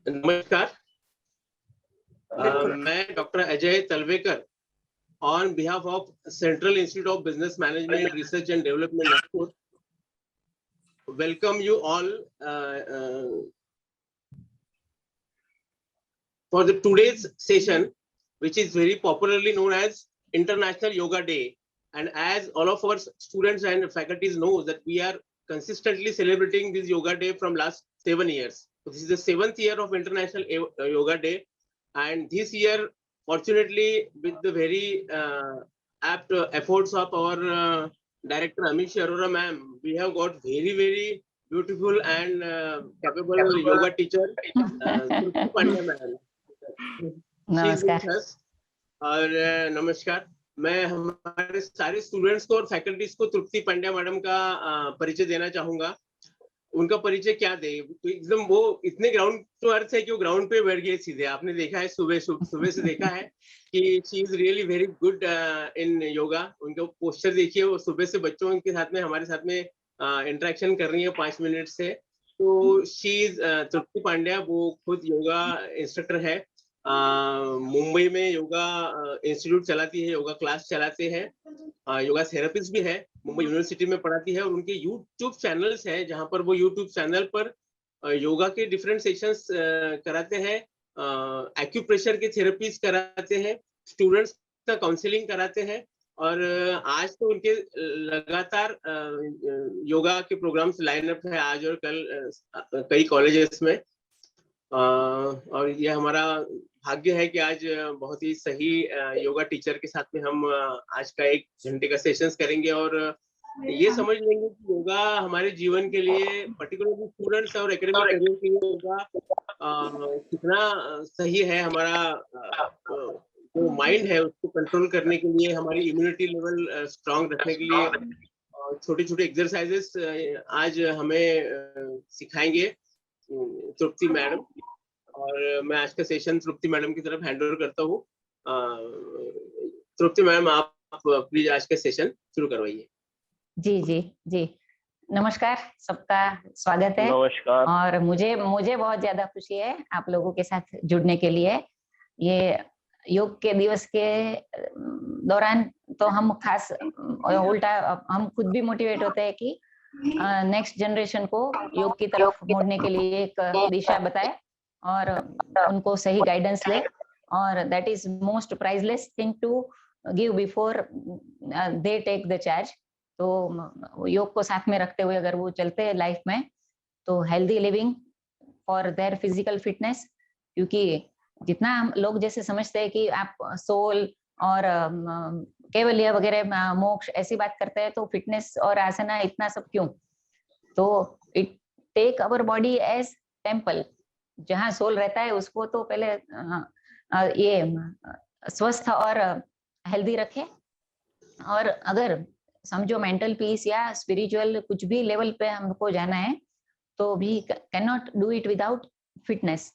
नमस्कार। मैं doctor Ajay Talwekar on behalf of Central Institute of Business Management Research and Development Nagpur welcome you all for the today's session, which is very popularly known as International Yoga Day. And as all of our students and faculties know that we are consistently celebrating this Yoga Day from last 7 years. So this is the 7th year of International Yoga Day. And this year, fortunately, with the very apt efforts of our director Amishi Arora ma'am, we have got very beautiful and capable yoga teacher, Trupti Pandya ma'am. नमस्कार। और नमस्कार, मैं हमारे सारे students को और faculties को तृप्ति Pandya madam का परिचय देना चाहूंगा। उनका परिचय क्या दे, तो एकदम वो इतने ग्राउंड टू अर्थ है कि वो ग्राउंड पे बैठ गए सीधे। आपने देखा है सुबह से देखा है कि she is really very good in yoga. उनका पोस्टर देखिए, वो सुबह से बच्चों के साथ में हमारे साथ में इंटरेक्शन कर रही है 5 मिनट से। तो शी इज तृप्ति पांड्या, वो खुद योगा इंस्ट्रक्टर है। मुंबई में योगा इंस्टीट्यूट चलाती है, योगा क्लास चलाते हैं, योगा थेरेपिस्ट भी है, मुंबई यूनिवर्सिटी में पढ़ाती है। और उनके यूट्यूब चैनल्स हैं जहां पर वो यूट्यूब चैनल पर योगा के डिफरेंट सेशंस कराते हैं, एक्यूप्रेशर के थेरेपीज कराते हैं, स्टूडेंट्स का काउंसलिंग कराते हैं। और आज तो उनके लगातार योगा के प्रोग्राम्स लाइनअप है आज और कल कई कॉलेजेस में। और ये हमारा भाग्य है कि आज बहुत ही सही योगा टीचर के साथ में हम आज का 1 घंटे का सेशंस करेंगे और ये समझ लेंगे कि योगा हमारे जीवन के लिए, पर्टिकुलरली स्टूडेंट्स और एकेडमिक करियर के लिए योगा कितना सही है। हमारा जो माइंड है उसको कंट्रोल करने के लिए, हमारी इम्यूनिटी लेवल स्ट्रांग रखने के लिए छोटे एक्सरसाइजेस आज हमें सिखाएंगे तृप्ति मैडम। और मैं आज का सेशन तृप्ति मैडम की तरफ हैंड ओवर करता हूँ। तृप्ति मैडम, आप प्लीज आज का सेशन शुरू करवाइए। जी, नमस्कार, सबका स्वागत है। नमस्कार। और मुझे बहुत ज्यादा खुशी है आप लोगों के साथ जुड़ने के लिए। ये योग के दिवस के दौरान तो हम खास उल्टा हम खुद भी मोटिवेट होते हैं कि नेक्स्ट जनरेशन को योग की तरफ मोड़ने के लिए एक दिशा बताए और उनको सही गाइडेंस दे। और that is most priceless thing to give before they take the charge. तो योग को साथ में रखते हुए अगर वो चलते हैं लाइफ में, तो healthy living for their physical fitness. क्योंकि जितना हम लोग जैसे समझते हैं कि आप सोल और केवल्य वगैरह मोक्ष ऐसी बात करते हैं, तो फिटनेस और आसना इतना सब क्यों? तो it take our body as temple. जहाँ सोल रहता है उसको तो पहले ये स्वस्थ और हेल्दी रखे। और अगर समझो मेंटल पीस या स्पिरिचुअल कुछ भी लेवल पे हमको जाना है, तो भी can not do it without fitness.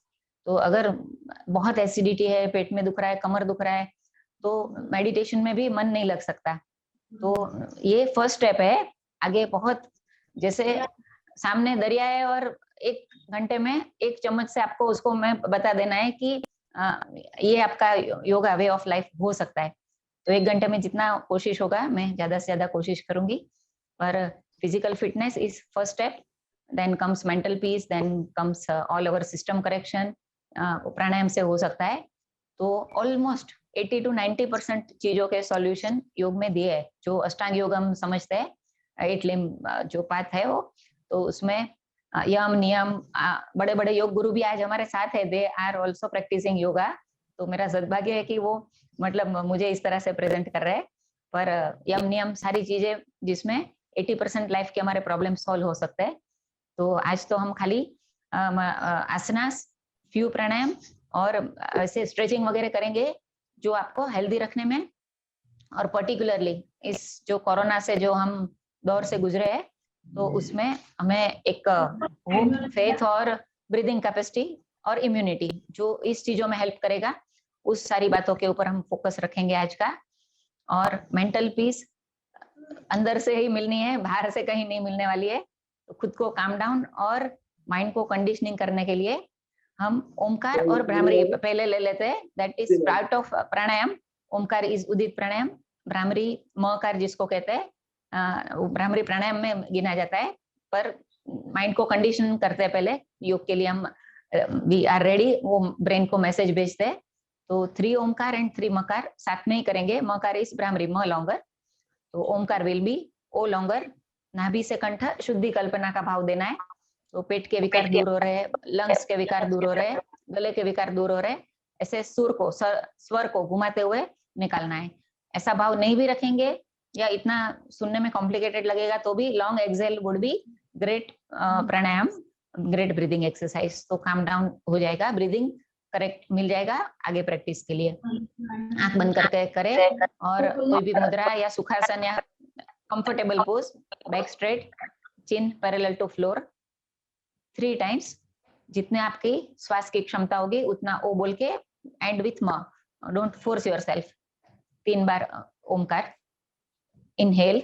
तो अगर बहुत एसिडिटी है, पेट में दुख रहा है, कमर दुख रहा है, तो मेडिटेशन में भी मन नहीं लग सकता। तो ये फर्स्ट स्टेप है। आगे बहुत, जैसे सामने दरिया है और 1 घंटे में 1 चम्मच से आपको उसको मैं बता देना है कि ये आपका योगा वे ऑफ लाइफ हो सकता है। तो 1 घंटे में जितना कोशिश होगा, मैं ज्यादा से ज्यादा कोशिश करूंगी। पर physical fitness is first step, then comes mental peace, then comes all over system correction. Pranayama से हो सकता है। तो ऑलमोस्ट 80 to 90% चीजों के सॉल्यूशन योग में दिए है। जो अष्टांग योग हम समझते हैं, 8 लिम्ब जो पाथ है वो, तो उसमें यम नियम, बड़े योग गुरु भी आज हमारे साथ है, they are also practising yoga. तो मेरा सद्भाग्य है कि वो मतलब मुझे इस तरह से प्रेजेंट कर रहे हैं। पर यम नियम सारी चीजें जिसमें 80% लाइफ के हमारे प्रॉब्लम सॉल्व हो सकते हैं। तो आज तो हम खाली आसनास, फ्यू प्राणायाम और ऐसे स्ट्रेचिंग वगैरह करेंगे जो आपको हेल्दी रखने में, और पर्टिकुलरली इस जो कोरोना से जो हम दौर से गुजरे हैं, तो उसमें हमें एक होप, फेथ और ब्रीदिंग कैपेसिटी और इम्यूनिटी, जो इस चीजों में हेल्प करेगा, उस सारी बातों के ऊपर हम फोकस रखेंगे आज का। और मेंटल पीस अंदर से ही मिलनी है, बाहर से कहीं नहीं मिलने वाली है। तो खुद को काम डाउन और माइंड को कंडीशनिंग करने के लिए हम ओमकार और भ्रामरी पहले ले लेते हैं, that is part of pranayama. Omkar is उदित प्राणायाम, भ्रामरी मकार जिसको कहते हैं वो भ्रामरी प्राणायाम में गिना जाता है। पर माइंड को कंडीशन करते हैं पहले योग के लिए, हम वी आर रेडी, वो ब्रेन को मैसेज भेजते हैं। तो 3 ओमकार एंड 3 मकार साथ में ही करेंगे। मकार इज भ्रामरी, म लॉन्गर, तो Omkar will be O longer. नाभि से कंठ शुद्धि कल्पना का भाव देना है। तो पेट के विकार दूर हो रहे, लंग्स के विकार दूर हो रहे, गले के विकार दूर हो रहे, ऐसे सुर को स्वर को घुमाते हुए निकालना है। ऐसा भाव नहीं भी रखेंगे या इतना सुनने में कॉम्प्लिकेटेड लगेगा तो भी long exhale would be great pranayama, great breathing exercise. तो काम डाउन हो जाएगा, ब्रीदिंग करेक्ट मिल जाएगा आगे प्रैक्टिस के लिए। आंख बंद करके करें और कोई भी मुद्रा या सुखासन या comfortable pose, back straight, chin parallel to floor 3 times. जितने आपकी श्वास की क्षमता होगी उतना ओ बोल के end with M, don't force yourself. 3 बार ओमकार। Inhale,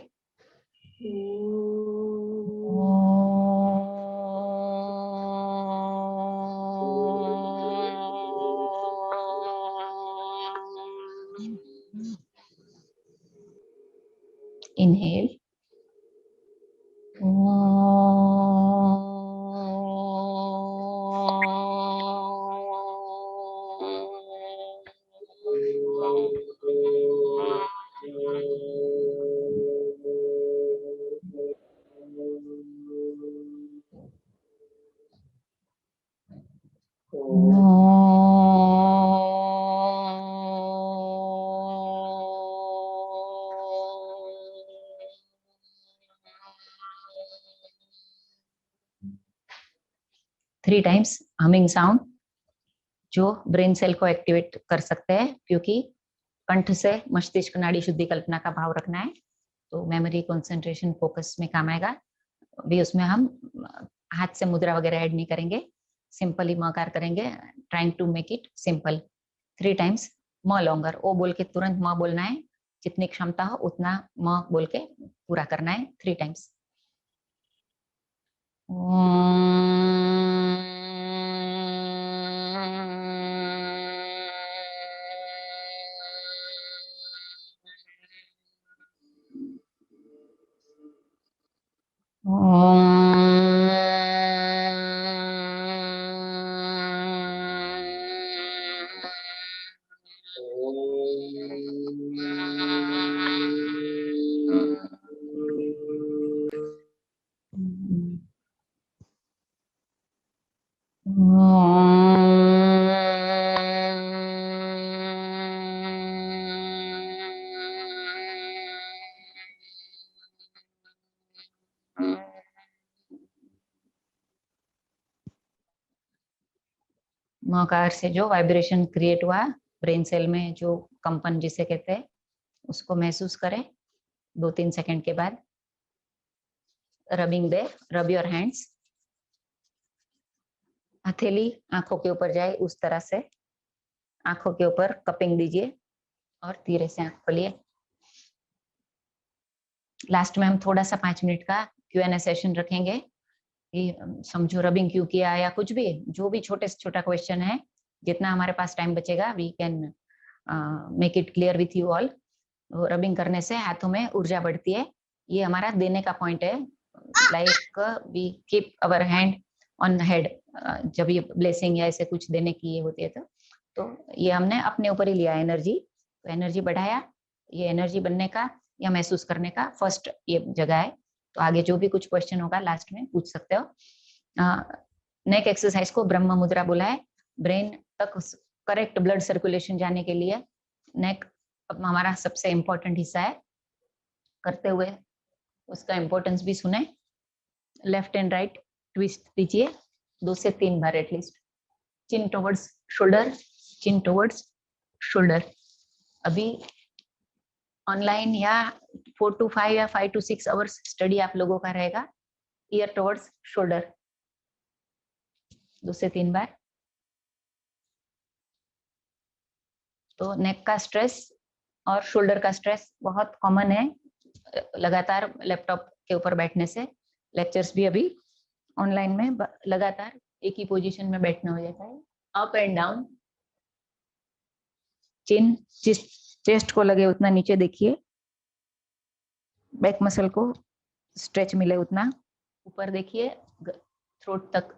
inhale, three times humming sound जो ब्रेन सेल को एक्टिवेट कर सकते हैं, क्योंकि कंठ से मस्तिष्क नाड़ी शुद्धि कल्पना का भाव रखना है तो मेमोरी, कंसंट्रेशन, फोकस में काम आएगा भी। उसमें हम हाथ से मुद्रा वगैरह ऐड नहीं करेंगे, सिंपली मकार करेंगे, trying to make it simple. 3 times म लॉन्गर, ओ बोल के तुरंत म बोलना है, जितनी क्षमता हो उतना म बोल के पूरा करना है 3 टाइम्स। मकार से जो वाइब्रेशन क्रिएट हुआ ब्रेन सेल में, जो कंपन जिसे कहते हैं, उसको महसूस करें 2-3 सेकंड के बाद। Rubbing they, rub your hands, हथेली आंखों के ऊपर जाए उस तरह से आंखों के ऊपर कपिंग दीजिए और धीरे से आंख खोलिए। लास्ट में हम थोड़ा सा 5 मिनट का Q&A सेशन रखेंगे कि समझो रबिंग क्यों किया या कुछ भी, जो भी छोटे से छोटा क्वेश्चन है, जितना हमारे पास टाइम बचेगा we can make it clear with you all. Rubbing करने से हाथों में ऊर्जा बढ़ती है, ये हमारा देने का पॉइंट है। Like we keep our hand on head, जब ये ब्लेसिंग या ऐसे कुछ देने की ये होती है तो ये हमने अपने ऊपर ही लिया एनर्जी, तो एनर्जी बढ़ाया। ये एनर्जी बनने का या महसूस करने का फर्स्ट ये जगह है। तो आगे जो भी कुछ क्वेश्चन होगा लास्ट में पूछ सकते हो। नेक एक्सरसाइज को ब्रह्म मुद्रा बोला है, ब्रेन तक करेक्ट ब्लड सर्कुलेशन जाने के लिए नेक हमारा सबसे इम्पोर्टेंट हिस्सा है। करते हुए उसका इम्पोर्टेंस भी सुने। लेफ्ट एंड राइट ट्विस्ट दीजिए 2 से 3 बार एटलीस्ट। चिन टुवर्ड्स शोल्डर, चिन टुवर्ड्स शोल्डर। अभी ऑनलाइन या 4 to 5 या 5 to 6 आवर्स स्टडी आप लोगों का रहेगा। ईयर टुवर्ड्स शोल्डर 2 से 3 बार। तो नेक का स्ट्रेस और शोल्डर का स्ट्रेस बहुत कॉमन है लगातार लैपटॉप के ऊपर बैठने से। लेक्चर्स भी अभी ऑनलाइन में लगातार एक ही पोजीशन में बैठना हो जाता है। Up and down, chin chest को लगे उतना नीचे देखिए, बैक मसल को स्ट्रेच मिले उतना ऊपर देखिए, थ्रोट तक,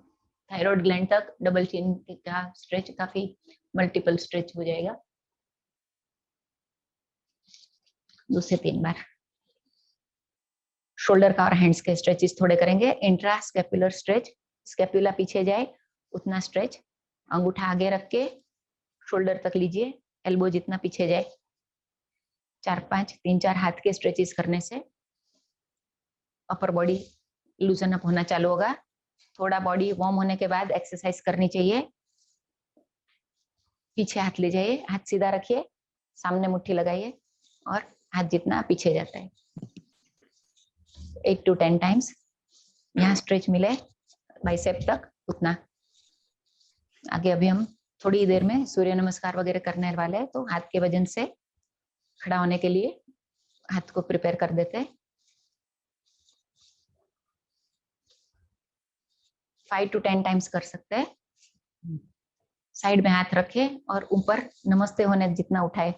थायराइड ग्लैंड तक, डबल चिन का स्ट्रेच, काफी मल्टीपल स्ट्रेच हो जाएगा 2 से 3 बार। शोल्डर का और हैंड्स के स्ट्रेचेस थोड़े करेंगे। इंट्रा स्कैपुलर स्ट्रेच, स्कैपुला पीछे जाए उतना स्ट्रेच, अंगूठा आगे रख के शोल्डर तक लीजिए, एल्बो जितना पीछे जाए। 4-5 3-4 हाथ के स्ट्रेचेस करने से अपर बॉडी लूजन अप होना चालू होगा। थोड़ा बॉडी वार्म होने के बाद एक्सरसाइज करनी चाहिए। पीछे हाथ ले जाइए, हाथ सीधा रखिए, सामने मुट्ठी लगाइए और हाथ जितना पीछे जाता है 8 to 10 टाइम्स। यहाँ स्ट्रेच मिले बाइसेप तक उतना। आगे अभी हम थोड़ी देर में सूर्य नमस्कार वगैरह करने वाले हैं, तो हाथ के वजन से खड़ा होने के लिए हाथ को प्रिपेयर कर देते हैं। 5 to 10 टाइम्स कर सकते हैं। साइड में हाथ रखे और ऊपर नमस्ते होने जितना उठाए,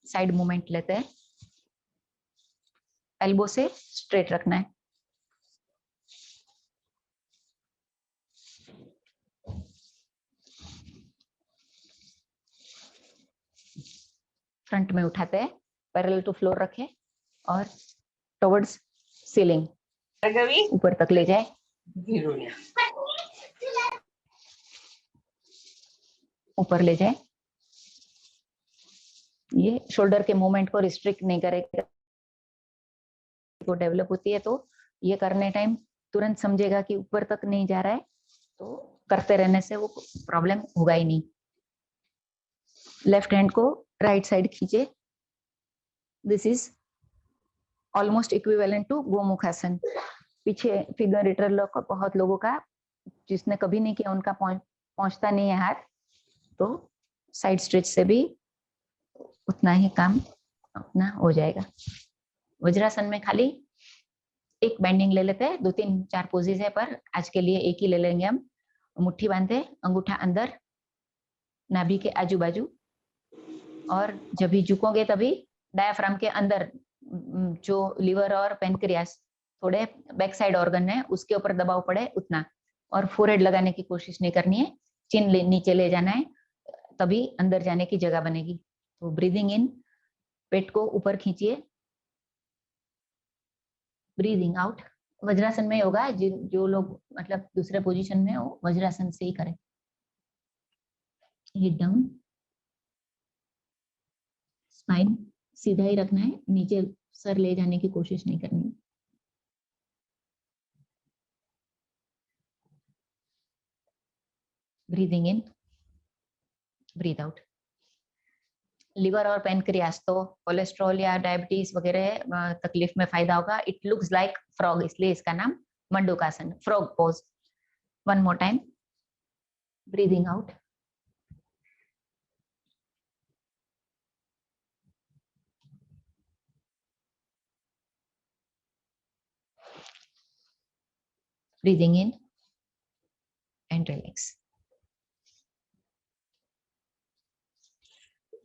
साइड मूवमेंट लेते हैं। एल्बो से स्ट्रेट रखना है। फ्रंट में उठाते हैं, पैरेलल टू फ्लोर रखे और टुवर्ड्स सीलिंग ऊपर तक ले जाए। ऊपर ले जाए। ये शोल्डर के मूवमेंट को रिस्ट्रिक्ट नहीं करेगा, वो डेवलप होती है तो ये करने टाइम तुरंत समझेगा कि ऊपर तक नहीं जा रहा है, तो करते रहने से वो प्रॉब्लम होगा ही नहीं। लेफ्ट हैंड को राइट साइड खींचे। This is almost equivalent to gomukhasana. पीछे फिगर रिटर लोग बहुत लोगों का, जिसने कभी नहीं किया उनका पहुंचता नहीं है हाथ, तो साइड स्ट्रेच से भी उतना ही काम अपना हो जाएगा। वज्रासन में खाली एक बेंडिंग ले लेते हैं, 2-3-4 पोजेज है पर आज के लिए एक ही ले लेंगे हम। मुट्ठी बांधे, अंगूठा अंदर नाभि के आजू बाजू, और जब भी झुकोगे तभी डायाफ्राम के अंदर जो लिवर और पेनक्रियास थोड़े बैक साइड ऑर्गन है उसके ऊपर दबाव पड़े उतना, और फोरहेड लगाने की कोशिश नहीं करनी है, चिन नीचे ले जाना है, तभी अंदर जाने की जगह बनेगी। तो ब्रीदिंग इन, पेट को ऊपर खींचिए, ब्रीदिंग आउट। वज्रासन में होगा, जो लोग मतलब दूसरे पोजीशन में हो वज्रासन से ही करें। हेड डाउन, स्पाइन सीधा ही रखना है, नीचे सर ले जाने की कोशिश नहीं करनी। Breathing in, breathe out. Liver और पेनक्रियास तो कोलेस्ट्रॉल या डायबिटीज वगैरह तकलीफ में फायदा होगा। इट लुक्स लाइक फ्रॉग, इसलिए इसका नाम Mandukasana, frog pose. One more time, breathing out, breathing in and relax.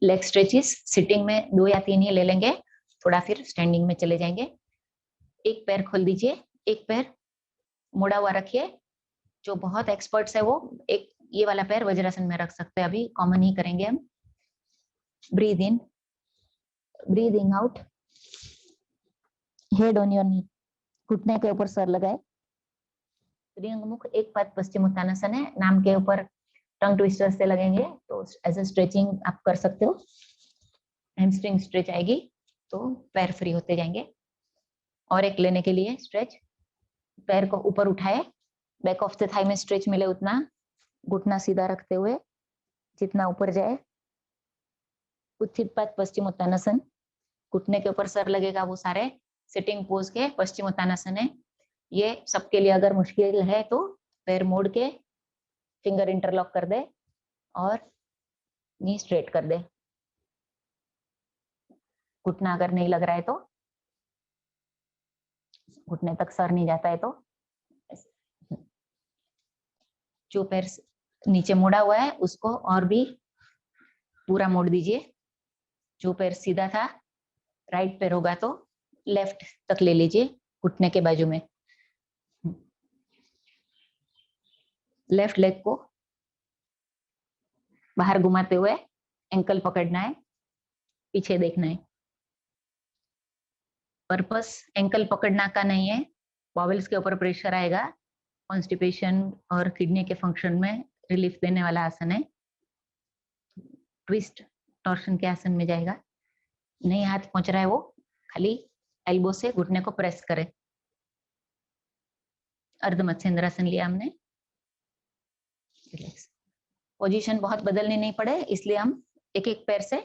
Leg stretches sitting में 2 या 3 ही ले लेंगे, थोड़ा फिर स्टैंडिंग में चले जाएंगे। एक पैर खोल दीजिए, एक पैर मुड़ा हुआ रखिए। जो बहुत एक्सपर्ट्स है वो एक ये वाला पैर वज्रासन में रख सकते हैं, अभी कॉमन ही करेंगे हम। Breathe in, breathing out, head on your knee, घुटने के ऊपर सर लगाए। त्रिअंगमुख एक पद पश्चिम उत्तानासन है, नाम के ऊपर टंग ट्विस्टर से लगेंगे तो एज ए स्ट्रेचिंग आप कर सकते हो। हैमस्ट्रिंग स्ट्रेच आएगी तो पैर फ्री होते जाएंगे। और एक लेने के लिए स्ट्रेच, पैर को ऊपर उठाए, बैक ऑफ द थाई में स्ट्रेच मिले उतना, घुटना सीधा रखते हुए जितना ऊपर जाए। उत्थित पश्चिम उत्तानासन, घुटने के ऊपर सर लगेगा, वो सारे सिटिंग पोज के पश्चिम उत्तानासन है। ये सबके लिए अगर मुश्किल है तो पैर मोड़ के फिंगर इंटरलॉक कर दे और नी स्ट्रेट कर दे। घुटना अगर नहीं लग रहा है तो, घुटने तक सर नहीं जाता है तो जो पैर नीचे मुड़ा हुआ है उसको और भी पूरा मोड़ दीजिए। जो पैर सीधा था, राइट पैर होगा तो लेफ्ट तक ले लीजिए घुटने के बाजू में। लेफ्ट लेग को बाहर घुमाते हुए एंकल पकड़ना है, पीछे देखना है। पर्पस एंकल पकड़ना का नहीं है, बॉवल्स के ऊपर प्रेशर आएगा, कॉन्स्टिपेशन और किडनी के फंक्शन में रिलीफ देने वाला आसन है। ट्विस्ट टॉर्शन के आसन में जाएगा। नहीं हाथ पहुंच रहा है वो, खाली एल्बो से घुटने को प्रेस करें। अर्ध मत्स्येंद्रासन लिया हमने। रिलैक्स। पोजीशन बहुत बदलनी नहीं पड़े, इसलिए हम एक एक पैर से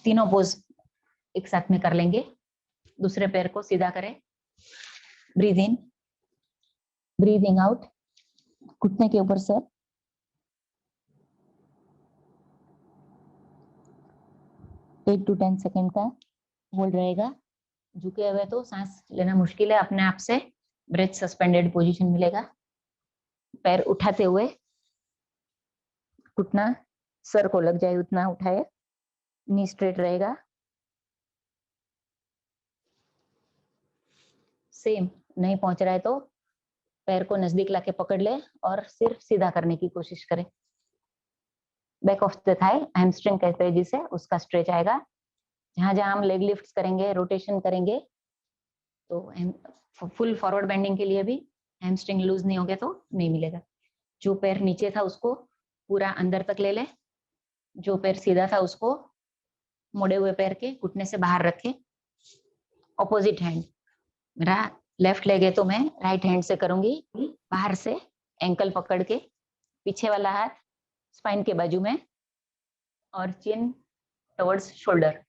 तीनों पोज एक साथ में कर लेंगे। दूसरे पैर को सीधा करें। ब्रीद इन, ब्रीदिंग आउट, घुटने के ऊपर से 8 to 10 सेकेंड का होल्ड रहेगा। झुके हुए तो सांस लेना मुश्किल है, अपने आप से ब्रेथ सस्पेंडेड पोजीशन मिलेगा। पैर उठाते हुए घुटना सर को लग जाए उतना उठाए, नी स्ट्रेट रहेगा। सेम नहीं पहुंच रहा है तो पैर को नजदीक लाके पकड़ ले और सिर्फ सीधा करने की कोशिश करें। Back of the thigh, hamstring कहते हैं जिसे, उसका स्ट्रेच आएगा। जहां जहां हम लेग लिफ्ट्स करेंगे, रोटेशन करेंगे, तो फुल फॉरवर्ड बेंडिंग के लिए भी हैमस्ट्रिंग लूज नहीं होगा तो नहीं मिलेगा। जो पैर नीचे था उसको पूरा अंदर तक ले ले। जो पैर सीधा था उसको मुड़े हुए पैर के घुटने से बाहर रखे। ऑपोजिट हैंड, मेरा लेफ्ट लेग है तो मैं राइट हैंड से करूंगी। बाहर से एंकल पकड़ के, पीछे वाला हाथ स्पाइन के बाजू में और चिन टुवर्ड्स शोल्डर।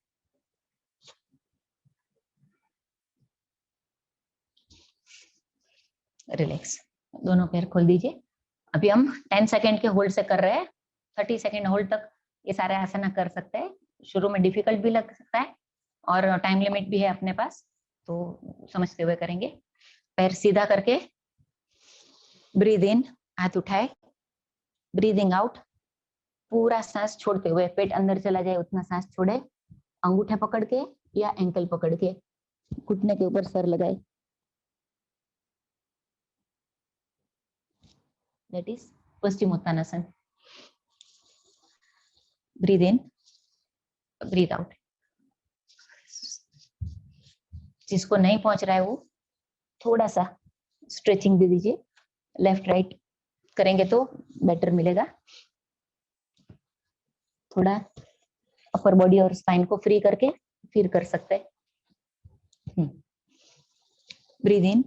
रिलैक्स। दोनों पैर खोल दीजिए। अभी हम 10 सेकेंड के होल्ड से कर रहे हैं। 30 सेकेंड होल्ड तक ये सारे आसन कर सकते हैं। शुरू में डिफिकल्ट भी लग सकता है और टाइम लिमिट भी है अपने पास, तो समझते हुए करेंगे। पैर सीधा करके ब्रीद इन, हाथ उठाए। ब्रीदिंग आउट, पूरा सांस छोड़ते हुए पेट अंदर चला जाए उतना सांस छोड़े। अंगूठा पकड़ के या एंकल पकड़ के घुटने के ऊपर सर लगाए। That is Paschimottanasana. Breathe in, breathe out. जिसको नहीं पहुंच रहा है वो थोड़ा सा स्ट्रेचिंग दे दीजिए। लेफ्ट राइट करेंगे तो बेटर मिलेगा। थोड़ा अपर बॉडी और स्पाइन को फ्री करके फिर कर सकते हैं। Breathe in,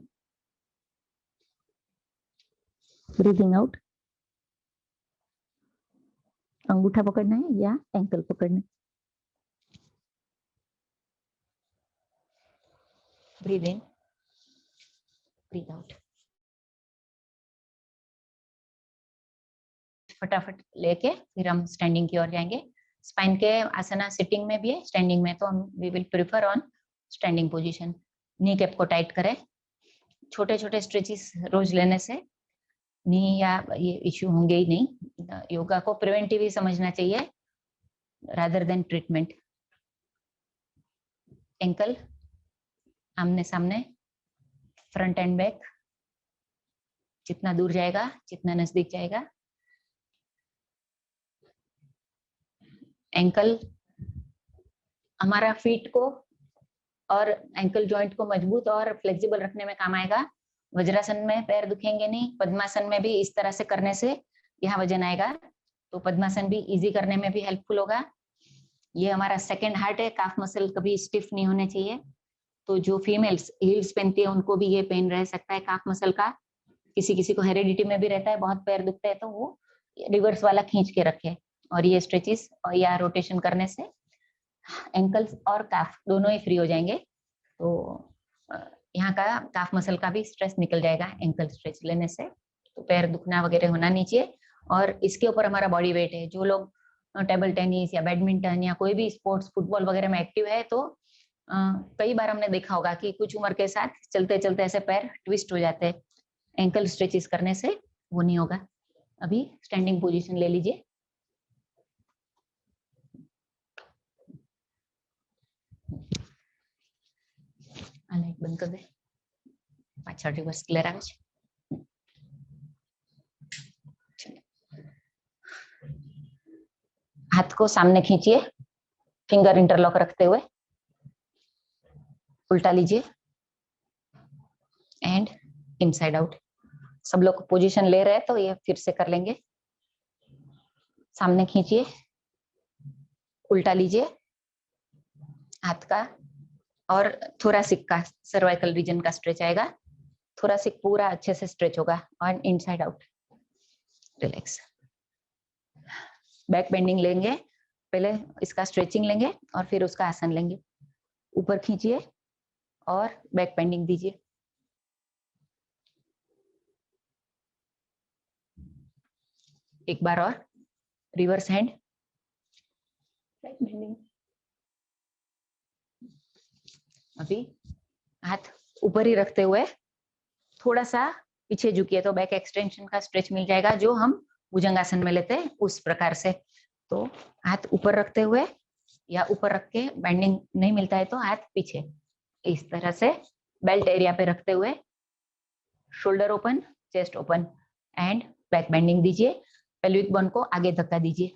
breathing out. अंगूठा पकड़ना है या एंकल पकड़ना है। Breathe in, breathe out. फटाफट लेके फिर हम स्टैंडिंग की ओर जाएंगे। स्पाइन के आसना सिटिंग में भी है, स्टैंडिंग में तो हम we will prefer on standing position. Knee cap को टाइट करें। छोटे छोटे स्ट्रेचेस रोज लेने से नी या ये इश्यू होंगे ही नहीं। योगा को प्रिवेंटिव ही समझना चाहिए रादर देन ट्रीटमेंट। एंकल आमने सामने, फ्रंट एंड बैक, जितना दूर जाएगा जितना नजदीक जाएगा। एंकल हमारा फीट को और एंकल जॉइंट को मजबूत और फ्लेक्सिबल रखने में काम आएगा। वज्रासन में पैर दुखेंगे नहीं, पद्मासन में भी इस तरह से करने से यहाँ वजन आएगा, तो पद्मासन भी इजी करने में भी हेल्पफुल होगा। ये हमारा सेकंड हार्ट है, काफ मसल कभी स्टिफ नहीं होने चाहिए। तो जो फीमेल्स हील्स पहनती है उनको भी ये पेन रह सकता है काफ मसल का। किसी किसी को हेरिडिटी में भी रहता है, बहुत पैर दुखते हैं तो वो रिवर्स वाला खींच के रखे। और ये स्ट्रेचेस या रोटेशन करने से एंकल्स और काफ दोनों ही फ्री हो जाएंगे। तो यहाँ का काफ मसल का भी स्ट्रेस निकल जाएगा एंकल स्ट्रेच लेने से। तो पैर दुखना वगैरह होना नहीं चाहिए। और इसके ऊपर हमारा बॉडी वेट है। जो लोग टेबल टेनिस या बैडमिंटन या कोई भी स्पोर्ट्स फुटबॉल वगैरह में एक्टिव है तो कई बार हमने देखा होगा कि कुछ उम्र के साथ चलते चलते ऐसे पैर ट्विस्ट हो जाते हैं। एंकल स्ट्रेचेस करने से वो नहीं होगा। अभी स्टैंडिंग पोजीशन ले लीजिए। लाइट बंद कर दे, पाछળ रिवर्स क्लियर આવે છે। हाथ को सामने खींचिए, फिंगर इंटरलॉक रखते हुए उल्टा लीजिए एंड इनसाइड आउट। सब लोग पोजीशन ले रहे हैं तो ये फिर से कर लेंगे। सामने खींचिए, उल्टा लीजिए हाथ का, और थोरासिक का, सर्वाइकल रीजन का स्ट्रेच आएगा। थोरासिक पूरा अच्छे से स्ट्रेच होगा और inside out relax. Back bending लेंगे, पहले इसका स्ट्रेचिंग लेंगे और फिर उसका आसन लेंगे। ऊपर खींचिए और बैक बेंडिंग दीजिए। एक बार और रिवर्स हैंड, बैक बेंडिंग। अभी हाथ ऊपर ही रखते हुए थोड़ा सा पीछे झुकिए तो बैक एक्सटेंशन का स्ट्रेच मिल जाएगा, जो हम भुजंगासन में लेते हैं उस प्रकार से। तो हाथ ऊपर रखते हुए या ऊपर रख के बेंडिंग नहीं मिलता है तो हाथ पीछे, इस तरह से बेल्ट एरिया पे रखते हुए shoulder open, chest open and back bending दीजिए। पेल्विक बोन को आगे धक्का दीजिए।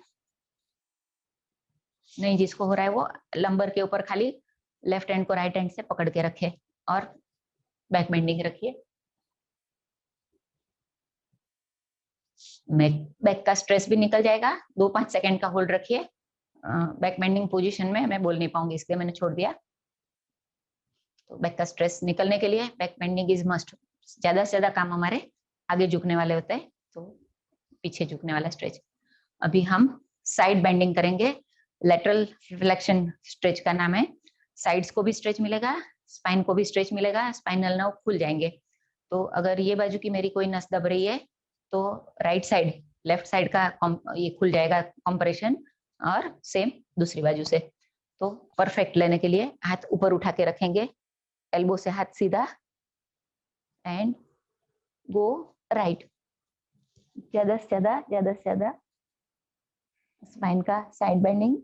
नहीं जिसको हो रहा है वो लंबर के ऊपर खाली लेफ्ट हैंड को राइट हैंड से पकड़ के रखे और बैक बेंडिंग रखिए। बैक का स्ट्रेस भी निकल जाएगा। 2-5 सेकंड का होल्ड रखिए। बैक बेंडिंग पोजीशन में मैं बोल नहीं पाऊंगी इसलिए मैंने छोड़ दिया। तो बैक का स्ट्रेस निकलने के लिए बैक बेंडिंग इज मस्ट। ज्यादा से ज्यादा काम हमारे आगे झुकने वाले होते हैं, तो पीछे झुकने वाला स्ट्रेच। अभी हम साइड बेंडिंग करेंगे। लेटरल फ्लेक्शन स्ट्रेच का नाम है। साइड्स को भी स्ट्रेच मिलेगा, स्पाइन को भी स्ट्रेच मिलेगा, स्पाइनल नर्व खुल जाएंगे। तो अगर ये बाजू की मेरी कोई नस दब रही है तो राइट साइड, लेफ्ट साइड का ये खुल जाएगा कंप्रेशन, और सेम दूसरी बाजू से। तो परफेक्ट लेने के लिए हाथ ऊपर उठा के रखेंगे, एल्बो से हाथ सीधा एंड गो राइट। ज्यादा से ज्यादा स्पाइन का साइड बेंडिंग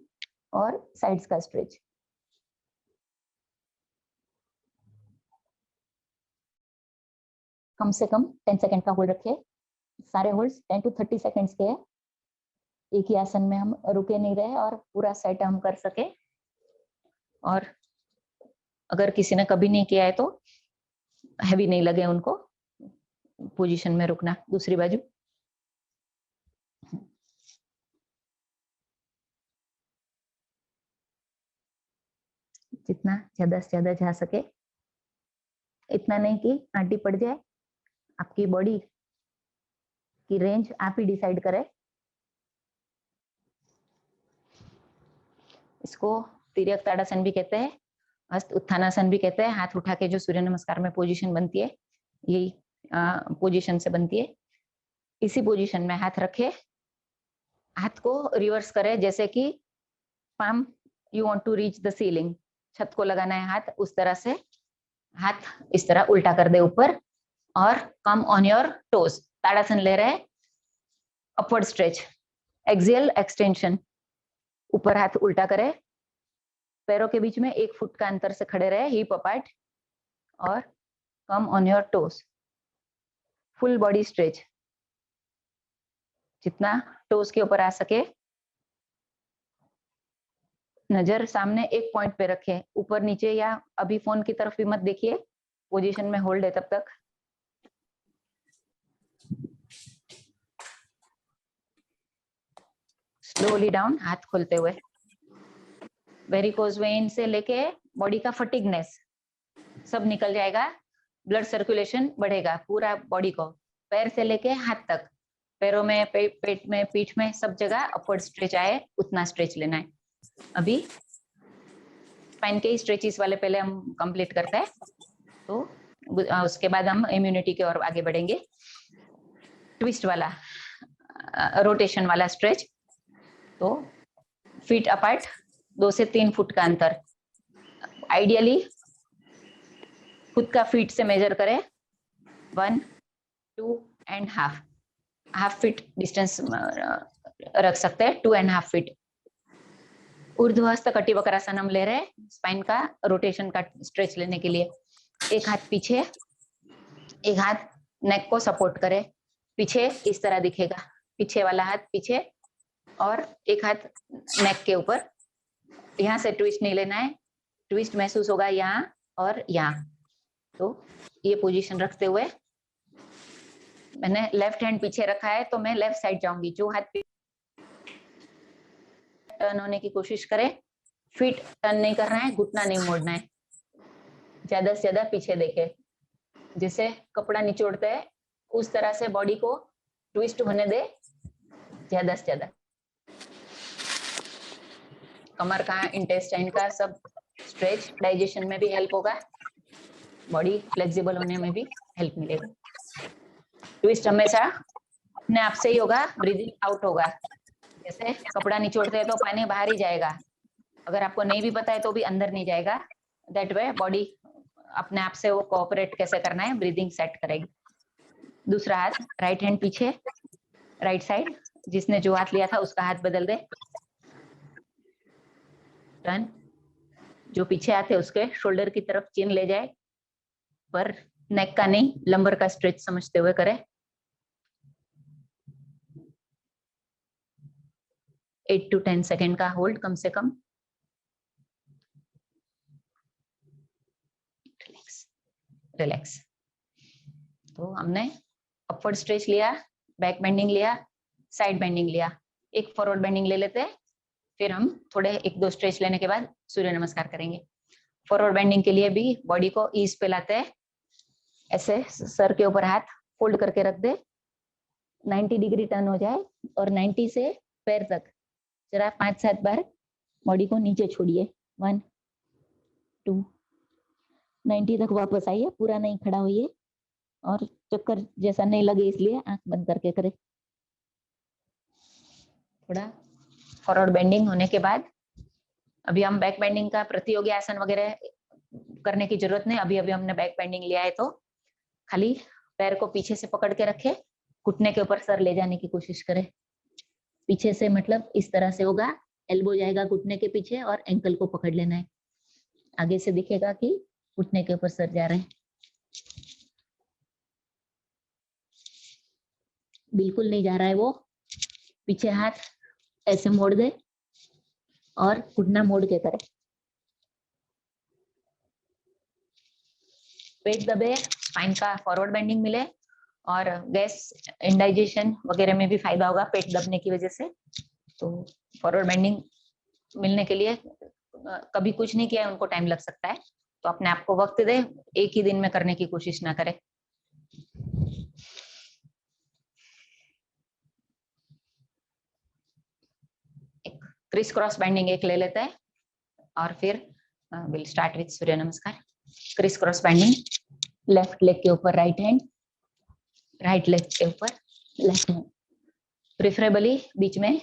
और साइड्स का स्ट्रेच। कम से कम 10 सेकंड का होल्ड रखिए। सारे होल्ड्स 10 to 30 सेकंड्स के हैं। एक ही आसन में हम रुके नहीं रहे और पूरा सेट हम कर सके। और अगर किसी ने कभी नहीं किया है तो हैवी नहीं लगे उनको पोजीशन में रुकना। दूसरी बाजू जितना ज्यादा से ज्यादा जा सके, इतना नहीं कि आंटी पड़ जाए। आपकी बॉडी की रेंज आप ही डिसाइड करें। इसको तिर्यक ताड़ासन भी कहते हैं, हस्त उत्थानासन भी कहते हैं। हाथ उठा के जो सूर्य नमस्कार में पोजीशन बनती है, यही पोजीशन से बनती है। इसी पोजीशन में हाथ रखे, हाथ को रिवर्स करें जैसे कि palm you want to reach the ceiling, छत को लगाना है हाथ, उस तरह से हाथ इस तरह उल्टा कर दे ऊपर और कम ऑन योर टोस। ताड़ासन ले रहे, अपवर्ड स्ट्रेच, एक्सियल एक्सटेंशन। ऊपर हाथ उल्टा करे, पैरों के बीच में 1 फुट का अंतर से खड़े रहे, हिप अपार्ट, और come on your toes. Full body stretch, जितना टोस के ऊपर आ सके। नजर सामने एक पॉइंट पे रखे, ऊपर नीचे या अभी फोन की तरफ भी मत देखिए। पोजीशन में होल्ड है तब तक। स्लोली डाउन, हाथ खोलते हुए। वेरिकोज वेन से लेके बॉडी का फटीगनेस सब निकल जाएगा। ब्लड सर्कुलेशन बढ़ेगा पूरा बॉडी को, पैर से लेके हाथ तक। पैरों में, पेट में, पीठ में, सब जगह अपवर्ड स्ट्रेच आए, उतना स्ट्रेच लेना है। अभी स्पाइन के स्ट्रेचेस वाले पहले हम कंप्लीट करते हैं, तो उसके बाद हम इम्यूनिटी की ओर आगे बढ़ेंगे। ट्विस्ट वाला, रोटेशन वाला स्ट्रेच। तो फीट अपार्ट, 2 से 3 फुट का अंतर। आइडियली खुद का फीट से मेजर करें। 1, 2 and half. Half feet distance रख सकते हैं, 2.5 फीट। ऊर्ध्वहस्त कटिवक्रासन हम ले रहे हैं स्पाइन का रोटेशन का स्ट्रेच लेने के लिए। एक हाथ पीछे, एक हाथ नेक को सपोर्ट करे, पीछे इस तरह दिखेगा, पीछे वाला हाथ पीछे और एक हाथ नेक के ऊपर। यहाँ से ट्विस्ट नहीं लेना है, ट्विस्ट महसूस होगा यहाँ और यहाँ। तो ये पोजीशन रखते हुए मैंने लेफ्ट हैंड पीछे रखा है, तो मैं लेफ्ट साइड जाऊंगी। जो हाथ टर्न होने की कोशिश करे, फीट टर्न नहीं करना है, घुटना नहीं मोड़ना है, ज्यादा से ज्यादा पीछे देखे, जिसे कपड़ा निचोड़ते हैं उस तरह से बॉडी को ट्विस्ट होने दे ज्यादा से ज्यादा। कमर का, इंटेस्टाइन का सब स्ट्रेच, डाइजेशन में भी हेल्प होगा, बॉडी फ्लेक्सिबल होने में भी हेल्प मिलेगा। ट्विस्ट हमेशा अपने आप से ही होगा, ब्रीदिंग आउट होगा। जैसे कपड़ा निचोड़ते हैं तो पानी बाहर ही जाएगा, अगर आपको नहीं भी पता है तो भी अंदर नहीं जाएगा। दैट वे बॉडी अपने आप से वो कोऑपरेट कैसे करना है, ब्रीदिंग सेट करेगी। दूसरा हाथ, राइट हैंड पीछे, राइट साइड, जिसने जो हाथ लिया था उसका हाथ बदल दे। टर्न, जो पीछे हाथ है उसके शोल्डर की तरफ चिन ले जाए, पर नेक का नहीं, लंबर का स्ट्रेच समझते हुए करे। 8 to 10 सेकेंड का होल्ड कम से कम। रिलैक्स। तो हमने अपवर्ड स्ट्रेच लिया, बैक बेंडिंग लिया, साइड बेंडिंग लिया, एक फॉरवर्ड बेंडिंग ले लेते हैं, फिर हम थोड़े 1-2 स्ट्रेच लेने के बाद सूर्य नमस्कार करेंगे। फॉरवर्ड बेंडिंग के लिए भी बॉडी को ईज पे लाते हैं, ऐसे सर के ऊपर हाथ फोल्ड करके रख दे, 90 डिग्री टर्न हो जाए और 90 से पैर तक जरा 5-7 बार बॉडी को नीचे छोड़िए। 1 2 90 तक वापस आइए, पूरा नहीं खड़ा होइए और चक्कर जैसा नहीं लगे इसलिए आंख बंद करके करें। थोड़ा फॉरवर्ड बेंडिंग होने के बाद अभी हम बैक बेंडिंग का प्रतियोगी आसन वगैरह करने की जरूरत नहीं, अभी हमने बैक बेंडिंग लिया है तो खाली पैर को पीछे से पकड़ के रखे, घुटने के ऊपर सर ले जाने की कोशिश करें। पीछे से मतलब इस तरह से होगा, एल्बो जाएगा घुटने के पीछे और एंकल को पकड़ लेना है। आगे से दिखेगा कि घुटने के ऊपर सर जा रहे हैं। बिल्कुल नहीं जा रहा है वो, पीछे हाथ ऐसे मोड़ दे और घुटना मोड़ के करे। पेट दबे, स्पाइन का फॉरवर्ड बेंडिंग मिले और गैस इंडाइजेशन वगैरह में भी फायदा होगा पेट दबने की वजह से। तो फॉरवर्ड बेंडिंग मिलने के लिए कभी कुछ नहीं किया है उनको टाइम लग सकता है, तो अपने आप को वक्त दे, एक ही दिन में करने की कोशिश ना करे। क्रिस क्रॉस बेंडिंग एक ले लेते हैं और फिर विल स्टार्ट विद सूर्य नमस्कार। Criss cross bending, left leg के ऊपर राइट हैंड, राइट लेग के ऊपर लेफ्ट हैंड, प्रेफरेबली बीच में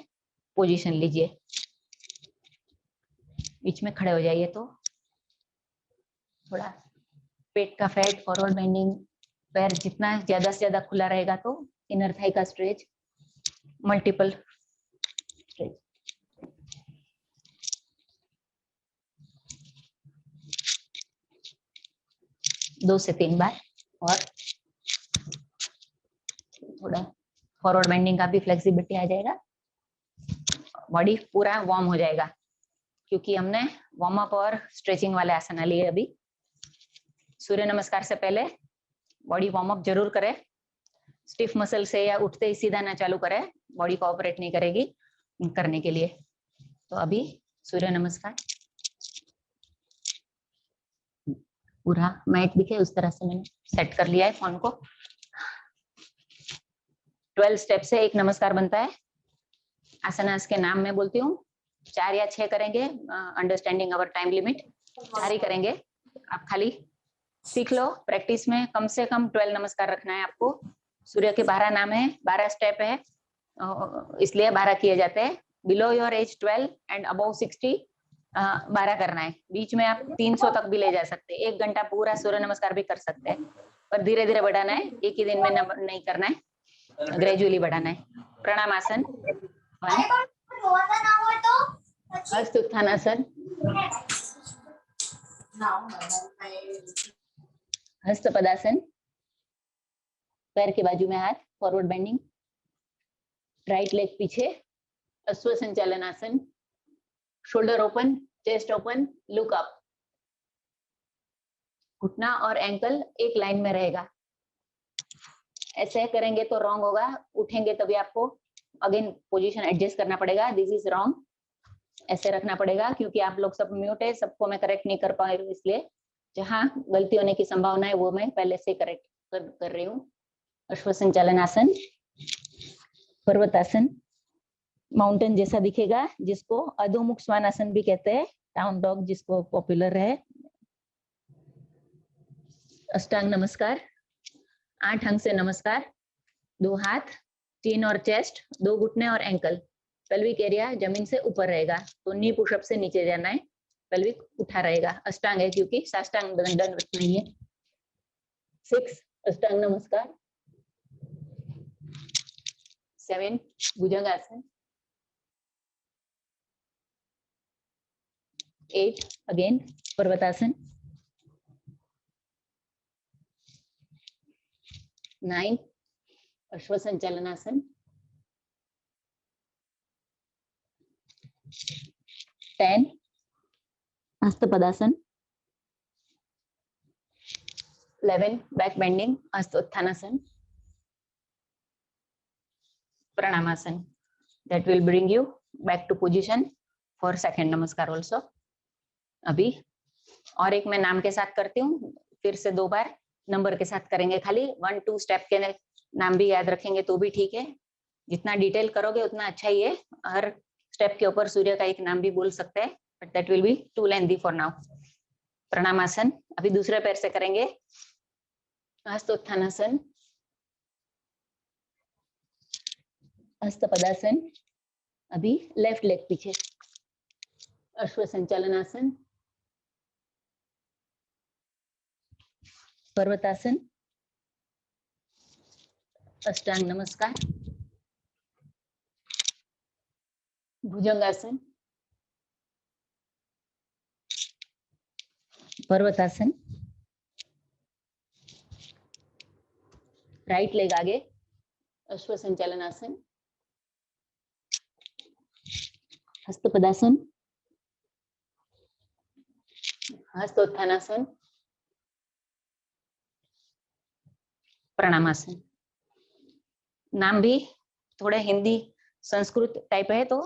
पोजीशन लीजिए, बीच में खड़े हो जाइए। तो थोड़ा पेट का फैट, फॉरवर्ड बेंडिंग, पैर जितना ज्यादा से ज्यादा खुला रहेगा तो इनर थाई का स्ट्रेच, मल्टीपल स्ट्रेच। दो से 3 बार और थोड़ा फॉरवर्ड बेंडिंग का भी फ्लेक्सिबिलिटी आ जाएगा, बॉडी पूरा वार्म हो जाएगा क्योंकि हमने वार्म अप और स्ट्रेचिंग वाले आसन लिए। अभी सूर्य नमस्कार से पहले बॉडी वार्म अप जरूर करें, स्टिफ मसल से या उठते ही सीधा ना चालू करें, बॉडी कोऑपरेट नहीं करेगी करने के लिए। तो अभी सूर्य नमस्कार पूरा मैट दिखे उस तरह से मैंने सेट कर लिया है फोन को। 12 स्टेप से एक नमस्कार बनता है। आसनास के नाम मैं बोलती हूँ, 4 या 6 करेंगे, अंडरस्टैंडिंग अवर टाइम लिमिट 4 ही करेंगे। आप खाली सीख लो, प्रैक्टिस में कम से कम 12 नमस्कार रखना है आपको। सूर्य के 12 नाम है, 12 स्टेप है, इसलिए 12 किए जाते हैं। Below your age 12 and above 60 12 करना है। बीच में आप 300 तक भी ले जा सकते हैं, 1 घंटा पूरा सूर्य नमस्कार भी कर सकते हैं, पर धीरे धीरे बढ़ाना है, एक ही दिन में नहीं करना है। ग्रेजुअली बढ़ाना है। प्रणामासन 1, हस्त उत्थानासन, हस्त पदासन, पैर के बाजू में हाथ, फॉरवर्ड बेंडिंग, राइट लेग पीछे, अश्व संचालन आसन, shoulder open, chest open, look up. घुटना और एंकल एक लाइन में रहेगा। ऐसे करेंगे तो रॉन्ग होगा, उठेंगे तभी आपको अगेन पोजीशन एडजस्ट करना पड़ेगा। दिस इज रॉन्ग, ऐसे रखना पड़ेगा क्योंकि आप लोग सब म्यूट है, सबको मैं करेक्ट नहीं कर पा रही हूँ, इसलिए जहाँ गलती होने की संभावना है वो मैं पहले से करेक्ट कर रही हूँ। अश्व संचालन आसन, पर्वतासन, माउंटेन जैसा दिखेगा, जिसको अधोमुख स्वानासन भी कहते हैं, डाउन डॉग जिसको पॉपुलर है। अष्टांग नमस्कार, 8 अंग से नमस्कार, 2 हाथ, चिन और चेस्ट, 2 घुटने और एंकल। पेल्विक एरिया जमीन से ऊपर रहेगा, तो नी पुशअप से नीचे जाना है, पेल्विक उठा रहेगा। अष्टांग है क्योंकि साष्टांग दंडवत नहीं है। 6 अष्टांग नमस्कार, 7 भुजंगासन, 8 अगेन पर्वतासन, 9 अश्व संचालनासन, 10 हस्त पदासन, 11 बैक बेंडिंग हस्त उत्थानासन, Pranamasana. That will bring you back to position for second नमस्कार also। अभी और एक मैं नाम के साथ करती हूँ, फिर से 2 बार नंबर के साथ करेंगे। खाली 1-2 स्टेप के नाम भी याद रखेंगे तो भी ठीक है, जितना डिटेल करोगे उतना अच्छा ही है। हर स्टेप के ऊपर सूर्य का एक नाम भी बोल सकते हैं, but that will be too lengthy for now. Pranamasana अभी दूसरे पैर से करेंगे। हस्त उत्थानासन, हस्त पदासन, अभी लेफ्ट लेग पीछे, अश्व संचालनासन, पर्वतासन, अष्टांग नमस्कार, भुजंगासन, पर्वतासन, राइट लेग आगे, अश्व संचालनासन, हस्त पदासन, हस्त उत्थानासन, प्रणामासन। नाम भी थोड़े हिंदी संस्कृत टाइप है तो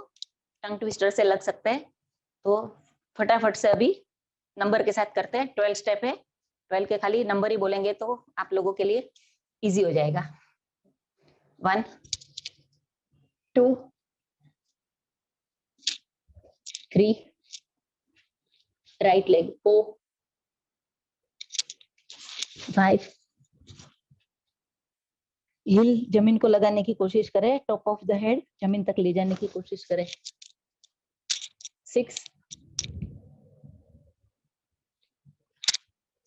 टंग ट्विस्टर से लग सकते हैं, तो फटाफट से अभी नंबर के साथ करते हैं। 12 स्टेप है, 12 के खाली नंबर ही बोलेंगे तो आप लोगों के लिए इजी हो जाएगा। 1 2 3 राइट लेग 4 5 हील जमीन को लगाने की कोशिश करें, टॉप ऑफ द हेड जमीन तक ले जाने की कोशिश करें। 6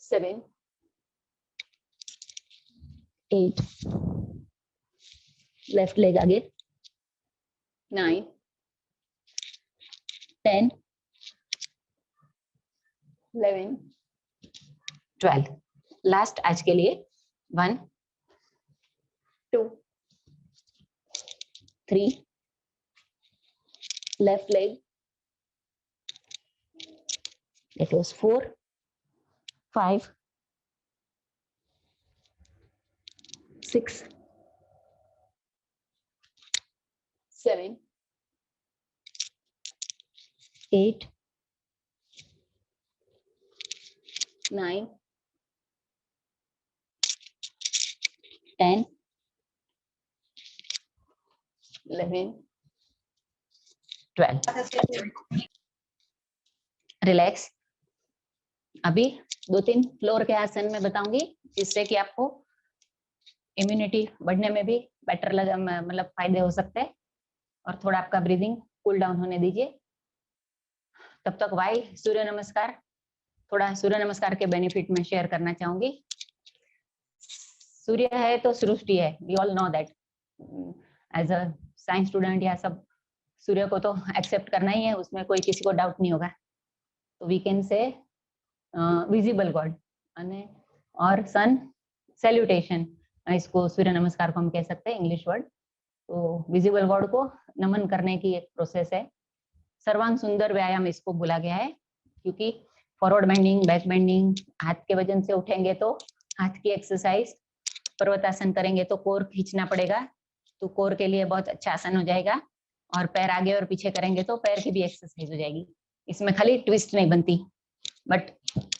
7 8 लेफ्ट लेग आगे, 9 10 11 12। लास्ट आज के लिए 1 2 3 left leg, it was 4 5 6 7 8 9 10 11 12। Relax. अभी 2-3 फ्लोर के आसन में बताऊंगी, जिससे कि आपको इम्यूनिटी बढ़ने में भी बेटर लगा, मतलब फायदे हो सकते हैं, और थोड़ा आपका ब्रीदिंग कूल डाउन होने दीजिए। तब तक वाई सूर्य नमस्कार, थोड़ा सूर्य नमस्कार के बेनिफिट में शेयर करना चाहूंगी। सूर्य है तो सृष्टि है, we all know that. As a science student या सब सूर्य को तो एक्सेप्ट करना ही है, उसमें कोई किसी को डाउट नहीं होगा। तो we can say visible god और सन सैल्यूटेशन, इसको सूर्य नमस्कार को हम कह सकते हैं इंग्लिश वर्ड। तो विजिबल गॉड को नमन करने की एक प्रोसेस है। सर्वांग सुंदर व्यायाम इसको बोला गया है, क्योंकि फॉरवर्ड बेंडिंग, बैक बेंडिंग, हाथ के वजन से उठेंगे तो हाथ की एक्सरसाइज, पर्वतासन करेंगे तो कोर खींचना पड़ेगा, तो कोर के लिए बहुत अच्छा आसन हो जाएगा। और पैर आगे और पीछे करेंगे तो पैर की भी एक्सरसाइज हो जाएगी। इसमें खाली ट्विस्ट नहीं बनती, बट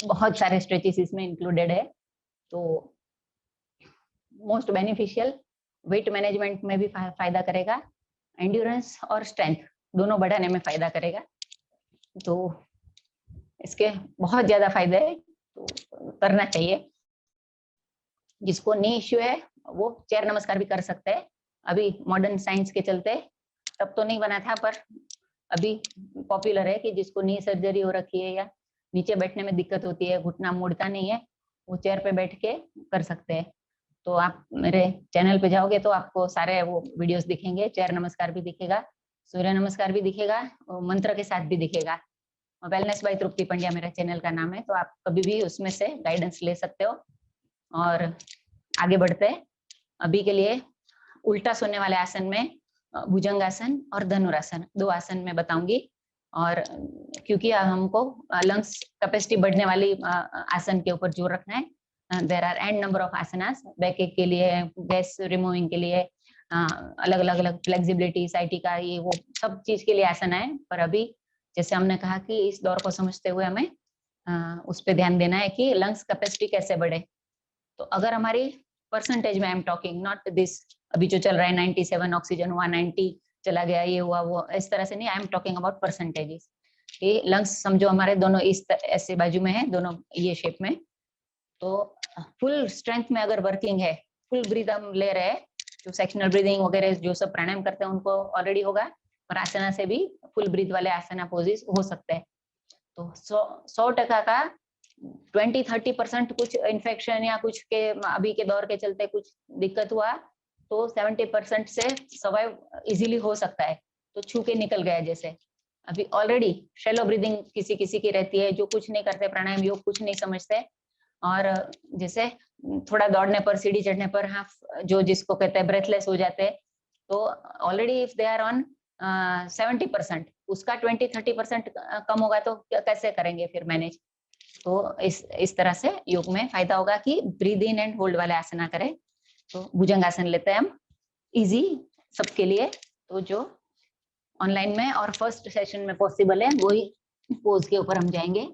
बहुत सारे स्ट्रेचेस इसमें इंक्लूडेड है। तो मोस्ट बेनिफिशियल, वेट मैनेजमेंट में भी फायदा करेगा, एंड्योरेंस और स्ट्रेंथ दोनों बढ़ाने में फायदा करेगा। तो इसके बहुत ज्यादा फायदे है, तो करना चाहिए। जिसको नी इश्यू है वो चेयर नमस्कार भी कर सकते हैं। अभी मॉडर्न साइंस के चलते तब तो नहीं बना था, पर अभी पॉपुलर है कि जिसको नी सर्जरी हो रखी है या नीचे बैठने में दिक्कत होती है, घुटना मुड़ता नहीं है, वो चेयर पे बैठ के कर सकते हैं। तो आप मेरे चैनल पे जाओगे तो आपको सारे वो वीडियोस दिखेंगे, चेयर नमस्कार भी दिखेगा, सूर्य नमस्कार भी दिखेगा, मंत्र के साथ भी दिखेगा। वेलनेस बाय तृप्ति पंड्या मेरा चैनल का नाम है, तो आप कभी भी उसमें से गाइडेंस ले सकते हो। और आगे बढ़ते हैं। अभी के लिए उल्टा सोने वाले आसन में भुजंगासन और धनुरासन, दो आसन में बताऊंगी। और क्योंकि हमको लंग्स कैपेसिटी बढ़ने वाली आसन के ऊपर जोर रखना है, there are and number of asanas, back के लिए, गैस रिमूविंग के लिए, अलग अलग अलग फ्लेक्सिबिलिटी, साइटी का, ये वो सब चीज के लिए आसन है। पर अभी जैसे हमने कहा कि इस दौर को समझते हुए हमें उस पर ध्यान देना है कि लंग्स कैपेसिटी कैसे बढ़े। तो अगर हमारी परसेंटेज में, I am talking not this अभी जो चल रहा है 97 ऑक्सीजन हुआ, 90 चला गया, ये हुआ वो, इस तरह से नहीं, I am talking about percentages. ये लंग्स समझो हमारे दोनों इस ऐसे बाजू में है, दोनों ये शेप में। तो फुल स्ट्रेंथ में अगर वर्किंग है, फुल ब्रीथ हम ले रहे हैं, जो सेक्शनल ब्रीदिंग वगैरह जो सब प्राणायाम करते हैं उनको ऑलरेडी होगा, पर आसना से भी फुल ब्रीथ वाले आसना पोजेस हो सकते हैं। तो 100% का 20-30% कुछ इन्फेक्शन या कुछ के अभी के दौर के चलते कुछ दिक्कत हुआ तो 70% से सर्वाइव इजीली हो सकता है। तो छू के निकल गया। जैसे अभी ऑलरेडी शैलो ब्रीदिंग किसी किसी की रहती है, जो कुछ नहीं करते, प्राणायाम योग कुछ नहीं समझते, और जैसे थोड़ा दौड़ने पर, सीढ़ी चढ़ने पर, हाँ, जो जिसको कहते हैं ब्रेथलेस हो जाते हैं, तो already if they are on 70%, उसका 20-30% कम होगा तो कैसे करेंगे फिर मैनेज। तो इस तरह से योग में फायदा होगा कि ब्रीद इन एंड होल्ड वाले आसना करें। तो भुजंगासन लेते हैं हम, इजी सबके लिए। तो जो ऑनलाइन में और फर्स्ट सेशन में पॉसिबल है वही पोज के ऊपर हम जाएंगे।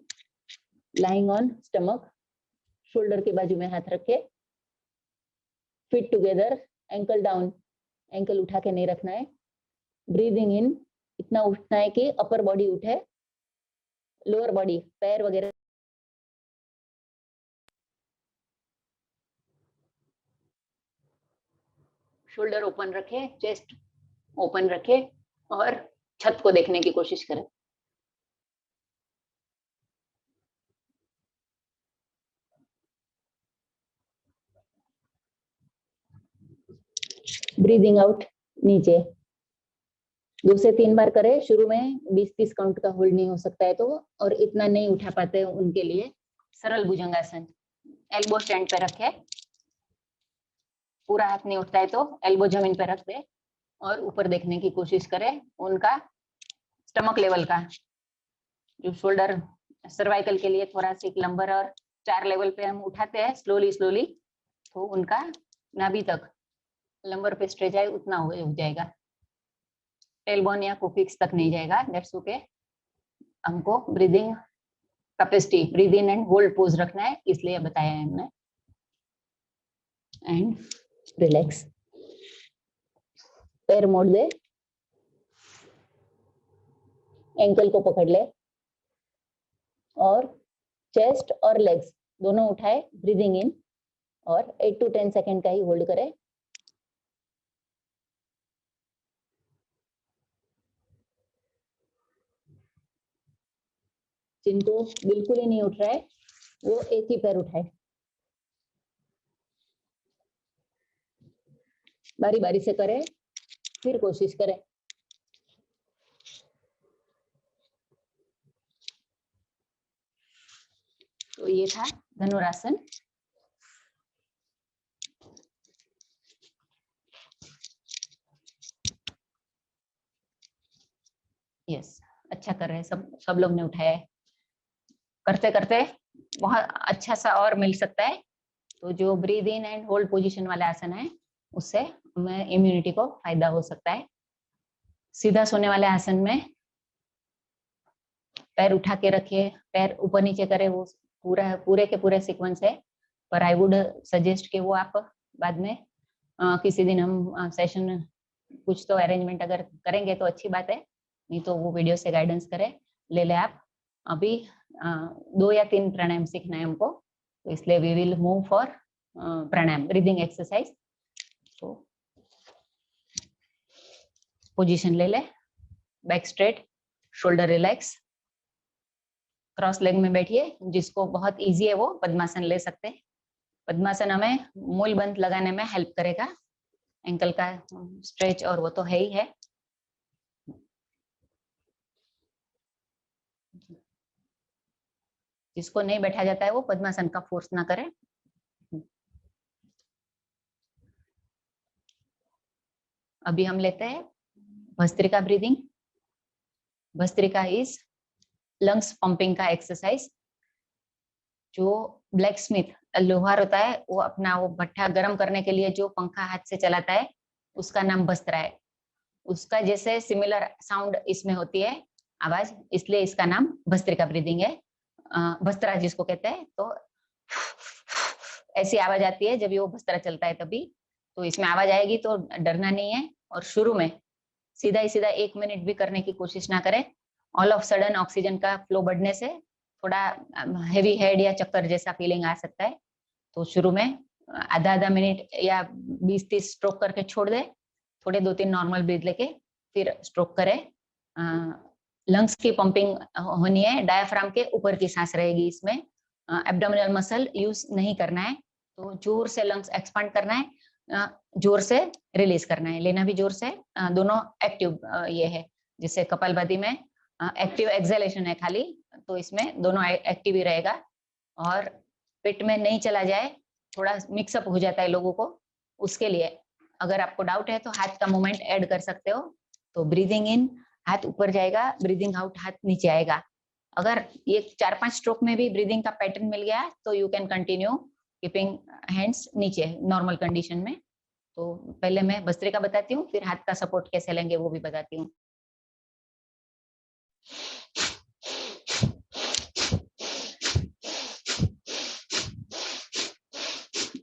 लाइंग ऑन स्टमक, शोल्डर के बाजू में हाथ रखे, feet together, ankle down, ankle उठा के नहीं रखना है। ब्रीदिंग इन इतना उठना है कि अपर बॉडी उठे, लोअर बॉडी, पैर वगैरह शोल्डर ओपन रखे, चेस्ट ओपन रखे और छत को देखने की कोशिश करें। ब्रीदिंग आउट नीचे 2 से 3 बार करें। शुरू में 20-30 काउंट का होल्ड नहीं हो सकता है तो, और इतना नहीं उठा पाते उनके लिए सरल भुजंगासन, एल्बो स्टैंड पे रखे, पूरा हाथ नहीं उठता है तो एल्बो जमीन पे रख दे और ऊपर देखने की कोशिश करें। उनका स्टमक लेवल का, जो शोल्डर सर्वाइकल के लिए थोरासिक, लंबर और 4 लेवल पे हम उठाते हैं स्लोली स्लोली, तो उनका नाभि तक लंबर पे स्ट्रेच आए उतना हो जाएगा, टेलबोन या कोफिक्स तक नहीं जाएगा। That's okay. हमको breathing capacity, breathe in and hold pose रखना है, इसलिए बताया है हमने। एंड रिलैक्स, पैर मोड़ दे, एंकल को पकड़ ले और चेस्ट और लेग्स दोनों उठाए, ब्रीदिंग इन, और 8 to 10 सेकेंड का ही होल्ड करें। जिनको बिल्कुल ही नहीं उठ रहा है वो एक ही पैर उठाए, बारी बारी से करें। फिर कोशिश करें। तो ये था धनुरासन। यस, अच्छा कर रहे हैं, सब लोग ने उठाया है। करते करते बहुत अच्छा सा और मिल सकता है। तो जो breathe in and hold position वाला आसन है, उससे हमें इम्यूनिटी को फायदा हो सकता है। सीधा सोने वाले आसन में पैर उठा के रखिए, पैर ऊपर नीचे करे, वो पूरे के पूरे सीक्वेंस है। पर आई वुड सजेस्ट कि वो आप बाद में किसी दिन हम सेशन कुछ तो अरेंजमेंट अगर करेंगे तो अच्छी बात है, नहीं तो वो वीडियो से गाइडेंस करे ले ले आप। अभी 2 या 3 प्राणायाम सीखना है हमको, तो इसलिए we will move for pranayama breathing exercise. तो पोजीशन ले ले, back straight, shoulder relax, cross leg में बैठिए। जिसको बहुत इजी है वो पद्मासन ले सकते हैं। पद्मासन हमें मूल बंध लगाने में हेल्प करेगा, एंकल का स्ट्रेच और वो तो है ही है। जिसको नहीं बैठा जाता है वो पद्मासन का फोर्स ना करे। अभी हम लेते हैं bhastrika breathing. Bhastrika is lungs pumping का एक्सरसाइज। जो ब्लैक स्मिथ लोहार होता है, वो अपना वो भट्ठा गर्म करने के लिए जो पंखा हाथ से चलाता है, उसका नाम भस्त्रा है। उसका जैसे सिमिलर साउंड इसमें होती है आवाज, इसलिए इसका नाम भस्त्रिका ब्रीदिंग है। भस्त्रा जिसको कहते हैं, तो ऐसी आवाज आती है जब ये वो भस्त्रा चलता है तभी। तो इसमें आवाज आएगी तो डरना नहीं है। और शुरू में सीधा ही सीधा 1 मिनट भी करने की कोशिश ना करें। ऑल ऑफ सडन ऑक्सीजन का फ्लो बढ़ने से थोड़ा हेवी हेड या चक्कर जैसा फीलिंग आ सकता है। तो शुरू में आधा मिनट या 20-30 स्ट्रोक करके छोड़ दे, थोड़े 2-3 नॉर्मल ब्रीथ लेके फिर स्ट्रोक करे। लंग्स की पंपिंग होनी है, डायफ्राम के ऊपर की सांस रहेगी इसमें। एब्डोमिनल मसल यूज नहीं करना है। तो जोर से लंग्स एक्सपांड करना है, जोर से रिलीज करना है, लेना भी जोर से। दोनों एक्टिव ये है, जिससे कपालभाति में एक्टिव एक्सहेलेशन है खाली, तो इसमें दोनों एक्टिव ही रहेगा। और पेट में नहीं चला जाए, थोड़ा मिक्सअप हो जाता है लोगों को, उसके लिए अगर आपको डाउट है तो हाथ का मूवमेंट ऐड कर सकते हो। तो ब्रीदिंग इन हाथ ऊपर जाएगा, ब्रीदिंग आउट हाथ नीचे आएगा। अगर ये 4-5 स्ट्रोक में भी ब्रीदिंग का पैटर्न मिल गया तो you can continue keeping hands नीचे नॉर्मल कंडीशन में। तो पहले मैं भस्त्रिका बताती हूँ, फिर हाथ का सपोर्ट कैसे लेंगे वो भी बताती हूँ।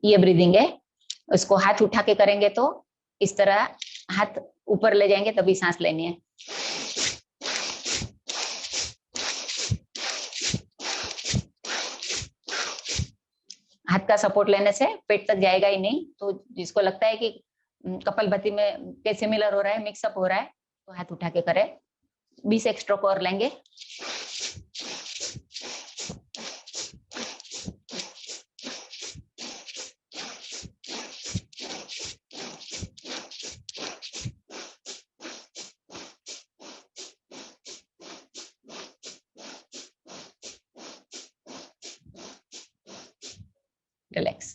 ये ब्रीदिंग है, इसको हाथ उठा के करेंगे तो इस तरह हाथ ऊपर ले जाएंगे तभी सांस लेनी है। हाथ का सपोर्ट लेने से पेट तक जाएगा ही नहीं। तो जिसको लगता है कि कपालभाति में के सिमिलर हो रहा है, मिक्सअप हो रहा है, तो हाथ उठा के करे। 20 स्ट्रोक और लेंगे। रिलैक्स।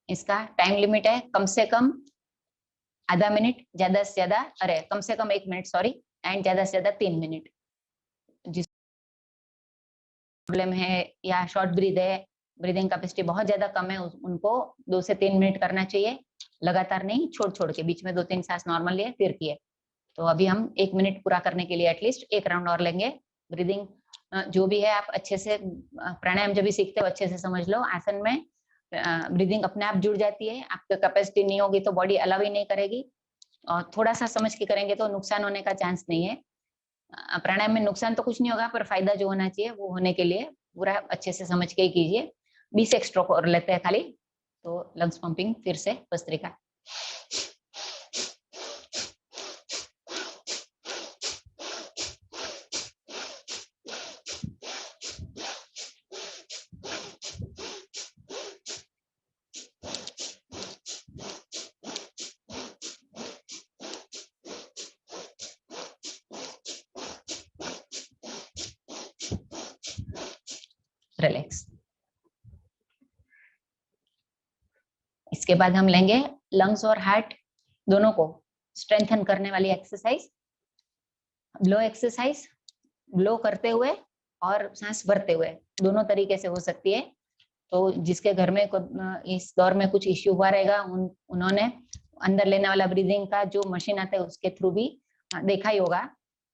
इसका टाइम लिमिट है कम से कम आधा मिनट, ज्यादा से ज्यादा कम से कम 1 मिनट, सॉरी, एंड ज्यादा से ज्यादा 3 मिनट। जिस प्रॉब्लम है या शॉर्ट ब्रीथ है, ब्रीदिंग कैपेसिटी बहुत ज्यादा कम है, उनको 2 से 3 मिनट करना चाहिए। लगातार नहीं, छोड़ छोड़ के बीच में 2-3 सांस नॉर्मल लिए फिर किए। तो अभी हम 1 मिनट पूरा करने के लिए एटलीस्ट 1 राउंड और लेंगे। ब्रीदिंग जो भी है आप अच्छे से, प्राणायाम जब भी सीखते हो अच्छे से समझ लो। आसन में ब्रीदिंग अपने आप जुड़ जाती है, आपकी कैपेसिटी नहीं होगी तो बॉडी अलाउ ही नहीं करेगी। और थोड़ा सा समझ के करेंगे तो नुकसान होने का चांस नहीं है। प्राणायाम में नुकसान तो कुछ नहीं होगा, पर फायदा जो होना चाहिए वो होने के लिए पूरा अच्छे से समझ के ही कीजिए। 20 स्ट्रोक और लेते हैं खाली, तो लंग्स पंपिंग फिर से भस्त्रिका। रिलैक्स। इसके बाद हम लेंगे लंग्स और हार्ट दोनों को स्ट्रेंथन करने वाली एक्सरसाइज। ब्लो एक्सरसाइज, ब्लो करते हुए और सांस भरते हुए, दोनों तरीके से हो सकती है। तो जिसके घर में इस दौर में कुछ इश्यू हुआ रहेगा, उन्होंने अंदर लेने वाला ब्रीदिंग का जो मशीन आता है उसके थ्रू भी देखा ही होगा।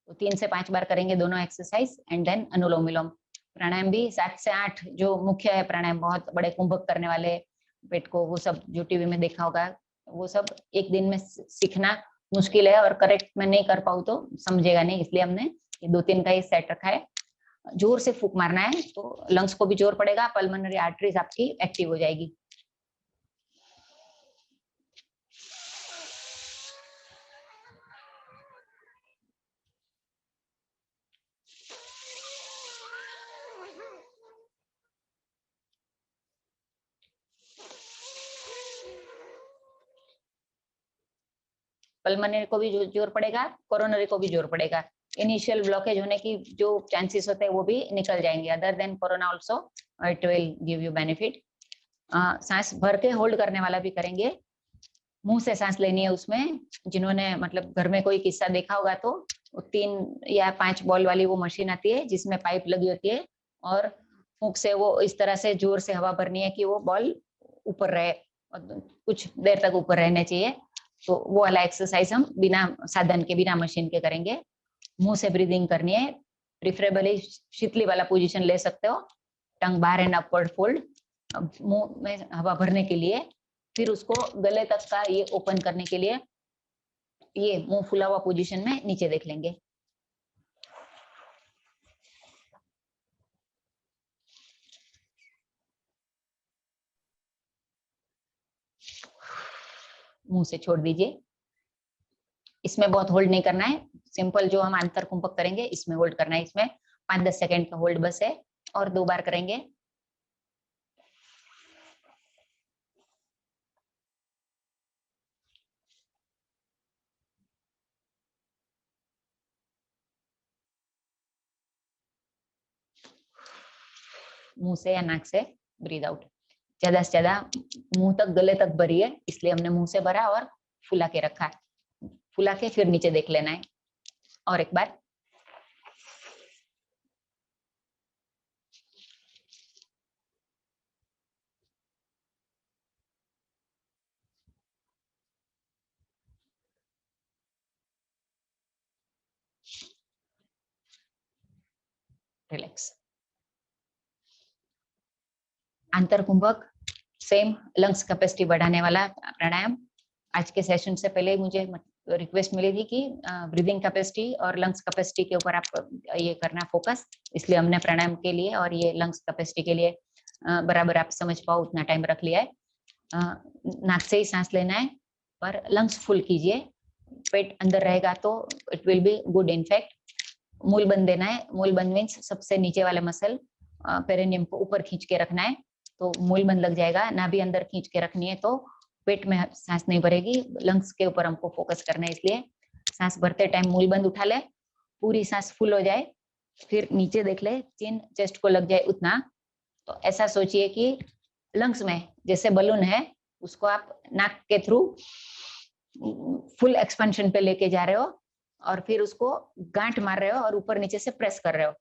तो 3 से 5 बार करेंगे दोनों एक्सरसाइज एंड देन अनुलोम विलोम। प्राणायाम भी 7 से 8 जो मुख्य है प्राणायाम, बहुत बड़े कुंभक करने वाले पेट को, वो सब जो टीवी में देखा होगा, वो सब एक दिन में सीखना मुश्किल है और करेक्ट मैं नहीं कर पाऊँ तो समझेगा नहीं, इसलिए हमने ये 2-3 का ही सेट रखा है। जोर से फूंक मारना है तो लंग्स को भी जोर पड़ेगा, पल्मोनरी आर्टरीज आपकी एक्टिव हो जाएगी। पल्मोनरी को भी जोर पड़ेगा, कोरोनरी को भी जोर पड़ेगा। इनिशियल ब्लॉकेज होने की जो चांसेस होते हैं वो भी निकल जाएंगे। Other than corona also it will give you benefit. सांस भर के होल्ड करने वाला भी करेंगे। मुंह से सांस लेनी है उसमें। जिन्होंने मतलब घर में कोई किस्सा देखा होगा तो 3 या 5 बॉल वाली वो मशीन आती है जिसमें पाइप लगी होती है और फूंक से वो इस तरह से जोर से हवा भरनी है कि वो बॉल ऊपर रहे और कुछ देर तक ऊपर रहने चाहिए। तो वो वाला एक्सरसाइज हम बिना साधन के, बिना मशीन के करेंगे। मुंह से ब्रीदिंग करनी है। प्रिफरेबली शीतली वाला पोजीशन ले सकते हो, टंग बाहर एंड अपवर्ड फोल्ड, मुंह में हवा भरने के लिए। फिर उसको गले तक का ये ओपन करने के लिए ये मुंह फुला हुआ पोजीशन में नीचे देख लेंगे। मुंह से छोड़ दीजिए। इसमें बहुत होल्ड नहीं करना है, सिंपल जो हम अंतर कुंभक करेंगे इसमें होल्ड करना है। इसमें 5-10 सेकेंड का होल्ड बस है और 2 बार करेंगे। मुंह से या नाक से ब्रीद आउट। ज्यादा से ज्यादा मुंह तक, गले तक भरिए, इसलिए हमने मुंह से भरा और फुला के रखा। फुला के फिर नीचे देख लेना है। और एक बार। रिलैक्स। अंतर कुंभक सेम लंग्स कैपेसिटी बढ़ाने वाला प्राणायाम। आज के सेशन से पहले मुझे रिक्वेस्ट मिली थी कि ब्रीदिंग कैपेसिटी और लंग्स कैपेसिटी के ऊपर आप ये करना फोकस, इसलिए हमने प्राणायाम के लिए और ये लंग्स कैपेसिटी के लिए बराबर आप समझ पाओ उतना टाइम रख लिया है। नाक से ही सांस लेना है पर लंग्स फुल कीजिए। पेट अंदर रहेगा तो it will be good. In fact मूल बंद देना है। मूल बंद मीन्स सबसे नीचे वाले मसल पेरिनियम को ऊपर खींच के रखना है, तो मूल बंद लग जाएगा। नाभि अंदर खींच के रखनी है तो पेट में सांस नहीं भरेगी। लंग्स के ऊपर हमको फोकस करना है, इसलिए सांस भरते टाइम मूल बंद उठा ले, पूरी सांस फुल हो जाए, फिर नीचे देख ले, चिन चेस्ट को लग जाए उतना। तो ऐसा सोचिए कि लंग्स में जैसे बलून है, उसको आप नाक के थ्रू फुल एक्सपेंशन पे लेके जा रहे हो और फिर उसको गांठ मार रहे हो और ऊपर नीचे से प्रेस कर रहे हो।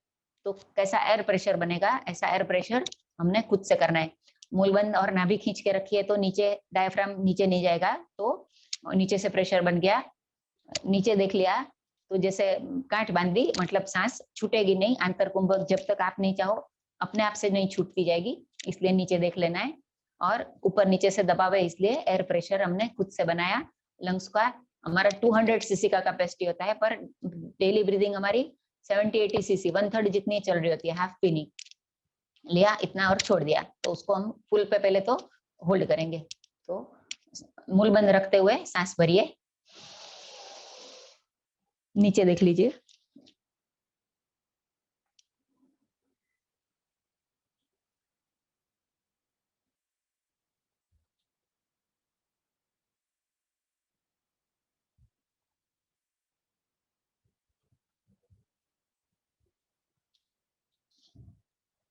तो कैसा एयर प्रेशर बनेगा, ऐसा एयर प्रेशर हमने खुद से करना है। मूल बंद और नाभि खींच के रखिए तो नीचे डायफ्राम नीचे नहीं जाएगा, तो नीचे से प्रेशर बन गया। नीचे देख लिया तो जैसे गांठ बांध दी, मतलब सांस छूटेगी नहीं। आंतर कुंभक जब तक आप नहीं चाहो अपने आप से नहीं छूटती जाएगी, इसलिए नीचे देख लेना है। और ऊपर नीचे से दबाव है, इसलिए एयर प्रेशर हमने खुद से बनाया। लंग्स का हमारा 200 सीसी का कैपेसिटी होता है, पर डेली ब्रीदिंग हमारी 70-80 सीसी, 1/3 जितनी चल रही होती है। हाफ भी नहीं लिया, इतना और छोड़ दिया, तो उसको हम फुल पे पहले तो होल्ड करेंगे। तो मूल बंद रखते हुए सांस भरिए, नीचे देख लीजिए।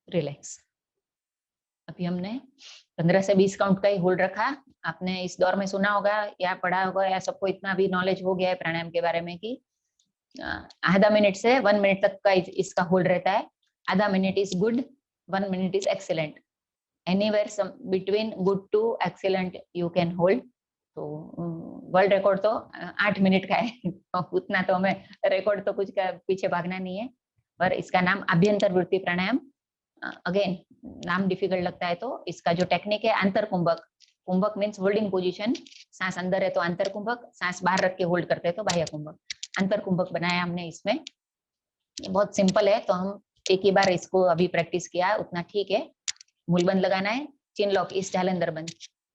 रिलैक्स। अभी हमने 15 से 20 काउंट का ही होल्ड रखा। आपने इस दौर में सुना होगा या पढ़ा होगा या सबको इतना भी नॉलेज हो गया है प्राणायाम के बारे में कि आधा मिनट से 1 मिनट तक का इसका होल्ड रहता है। आधा minute is good, 1 minute is excellent, anywhere between good to excellent you can hold. तो वर्ल्ड रिकॉर्ड तो 8 मिनट का है तो उतना तो हमें रिकॉर्ड तो कुछ का पीछे भागना नहीं है। पर इसका नाम आभ्यंतर वृत्ति प्राणायाम। अगेन नाम डिफिकल्ट लगता है तो इसका जो टेक्निक है अंतर कुंभक, कुंभक मीन्स होल्डिंग पोजीशन, सांस अंदर है तो अंतर कुंभक, सांस बाहर रख के होल्ड करते हैं तो बाह्य कुंभक। अंतर कुंभक बनाया हमने इसमें, बहुत सिंपल है तो हम एक ही बार इसको अभी प्रैक्टिस किया उतना ठीक है। मूलबंद लगाना है, चिन लॉक इस ढालंदर बंद,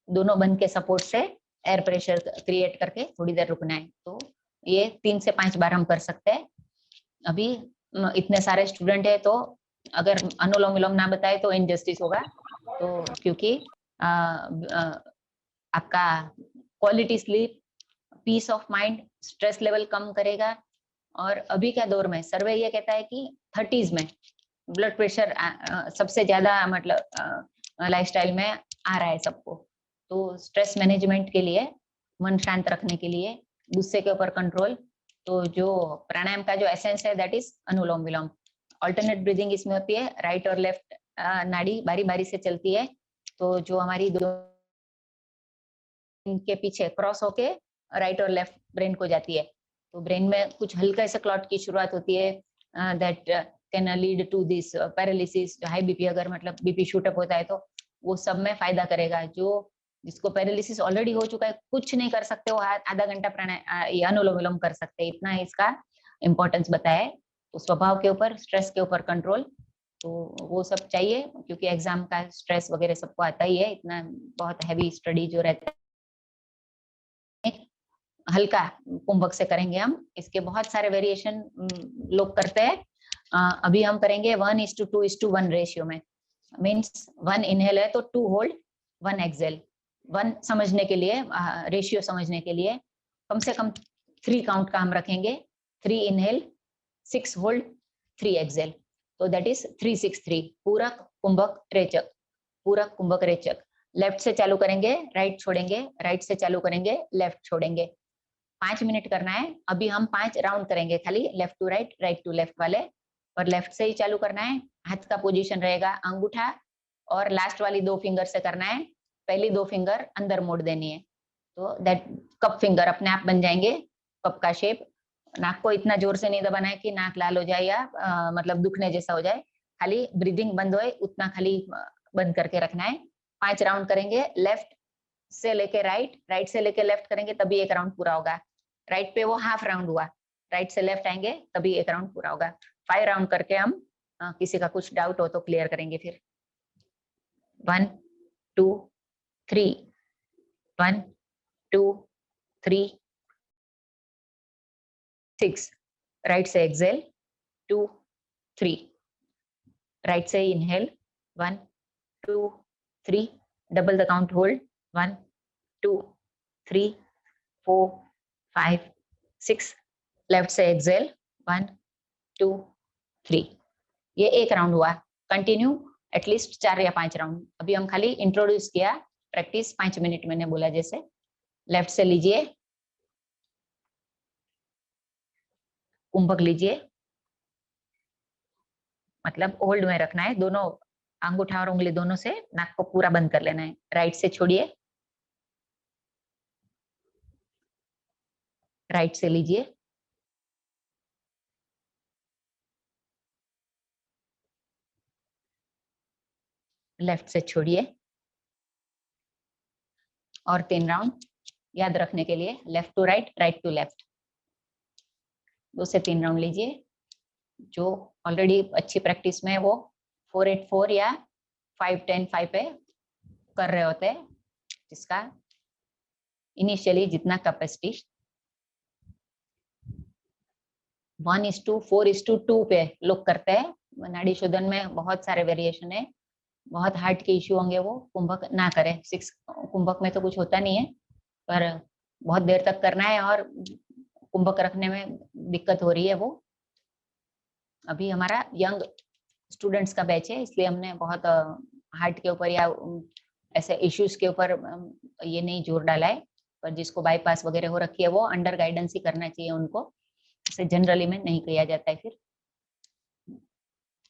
दोनों बंद के सपोर्ट से एयर प्रेशर क्रिएट करके थोड़ी देर रुकना है। तो ये 3 से 5 बार हम कर सकते हैं। अभी इतने सारे स्टूडेंट है तो अगर अनुलोम विलोम ना बताए तो इनजस्टिस होगा। तो क्योंकि आपका quality sleep, peace of mind, stress level कम करेगा। और अभी का दौर में सर्वे ये कहता है कि 30s में ब्लड प्रेशर सबसे ज्यादा मतलब लाइफस्टाइल में आ रहा है सबको। तो स्ट्रेस मैनेजमेंट के लिए, मन शांत रखने के लिए, गुस्से के ऊपर कंट्रोल, तो जो प्राणायाम का जो एसेंस है that is anulom vilom. Alternate breathing इसमें होती है, राइट और लेफ्ट नाड़ी बारी बारी से चलती है। तो जो हमारी दो के पीछे क्रॉस होके राइट और लेफ्ट ब्रेन को जाती है। तो ब्रेन में कुछ हल्का सा क्लॉट की शुरुआत होती है that can lead to this paralysis. High BP अगर मतलब बीपी शूटअप होता है तो वो सब में फायदा करेगा। जो जिसको पैरालिसिस ऑलरेडी हो चुका है, कुछ नहीं कर सकते, वो आधा घंटा प्राणायाम अनुलोम विलोम कर सकते हैं। इतना इसका इम्पोर्टेंस बताया है। तो स्वभाव के ऊपर, स्ट्रेस के ऊपर कंट्रोल, तो वो सब चाहिए क्योंकि एग्जाम का स्ट्रेस वगैरह सबको आता ही है। इतना बहुत हैवी स्टडी जो रहता है हल्का कुंभक से करेंगे हम। इसके बहुत सारे वेरिएशन लोग करते हैं। अभी हम करेंगे 1:2:1 रेशियो में। मीन्स 1 इनहेल है तो 2 होल्ड, 1 एक्सेल। 1 समझने के लिए, रेशियो समझने के लिए कम से कम 3 काउंट का हम रखेंगे। 3 इनहेल, 6 होल्ड, 3 एक्सेल। तो दैट इज 3-6-3। पूरक कुंभक रेचक, पूरक कुंभक रेचक। लेफ्ट से चालू करेंगे, राइट छोड़ेंगे, राइट से चालू करेंगे, लेफ्ट छोड़ेंगे। 5 मिनट करना है। अभी हम 5 राउंड करेंगे खाली, left to right, right to left वाले, पर लेफ्ट से ही चालू करना है। हाथ का पोजीशन रहेगा अंगूठा और लास्ट वाली 2 फिंगर से करना है। पहली 2 फिंगर अंदर मोड़ देनी है, तो दैट कप फिंगर अपने आप बन जाएंगे, कप का शेप। नाक को इतना जोर से नहीं दबाना है कि नाक लाल हो जाए या मतलब दुखने जैसा हो जाए। खाली ब्रीदिंग बंद होए उतना खाली बंद करके रखना है। 5 राउंड करेंगे। लेफ्ट से लेके राइट, राइट से लेके लेफ्ट करेंगे तभी 1 राउंड पूरा होगा। राइट पे वो हाफ राउंड हुआ, राइट से लेफ्ट आएंगे तभी 1 राउंड पूरा होगा। 5 राउंड करके हम किसी का कुछ डाउट हो तो क्लियर करेंगे फिर। 1 2 3, 1 2 3 6। राइट से एक्सेल, 2 3। राइट से inhale, 1 2 3। Double the count hold, 1 2 3 4 5 6। Left से एक्सेल, 1 2 3। ये 1 राउंड हुआ। कंटिन्यू एटलीस्ट 4 या 5 राउंड। अभी हम खाली इंट्रोड्यूस किया, प्रैक्टिस 5 मिनट मैंने बोला जैसे। लेफ्ट से लीजिए, कुंभक लीजिए, मतलब होल्ड में रखना है। दोनों अंगूठा और उंगली दोनों से नाक को पूरा बंद कर लेना है। राइट से छोड़िए, राइट से लीजिए, लेफ्ट से छोड़िए। और 3 राउंड याद रखने के लिए, left to right, right to left. 2 से 3 राउंड लीजिए। जो ऑलरेडी अच्छी प्रैक्टिस में है वो 4-8-4 या 5-10-5 पे कर रहे होते हैं, जिसका इनिशियली जितना कैपेसिटी। 1:4:2 पे लोग करते हैं। नाड़ी शोधन में बहुत सारे वेरिएशन है, बहुत हार्ट के इश्यू होंगे वो कुंभक ना करें। 6 कुंभक में तो कुछ होता नहीं है, पर बहुत देर तक करना है और कुंभक रखने में दिक्कत हो रही है वो। अभी हमारा यंग स्टूडेंट्स का बैच है, इसलिए हमने बहुत हार्ट के ऊपर या ऐसे इश्यूज के ऊपर ये नहीं जोर डाला है, पर जिसको बाईपास वगैरह हो रखी है वो अंडर गाइडेंस ही करना चाहिए उनको, इसे जनरली में नहीं किया जाता है। फिर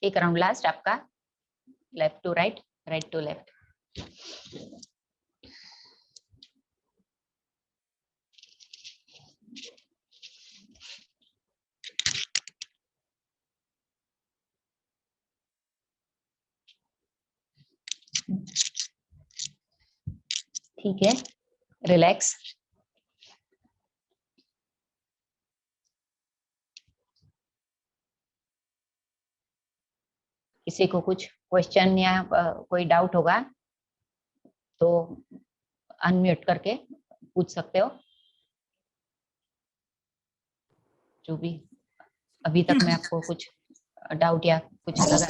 एक राउंड लास्ट आपका, left to right, right to left. ठीक है, रिलैक्स। किसी को कुछ क्वेश्चन या कोई डाउट होगा तो अनम्यूट करके पूछ सकते हो, जो भी अभी तक में आपको कुछ डाउट या कुछ लगा।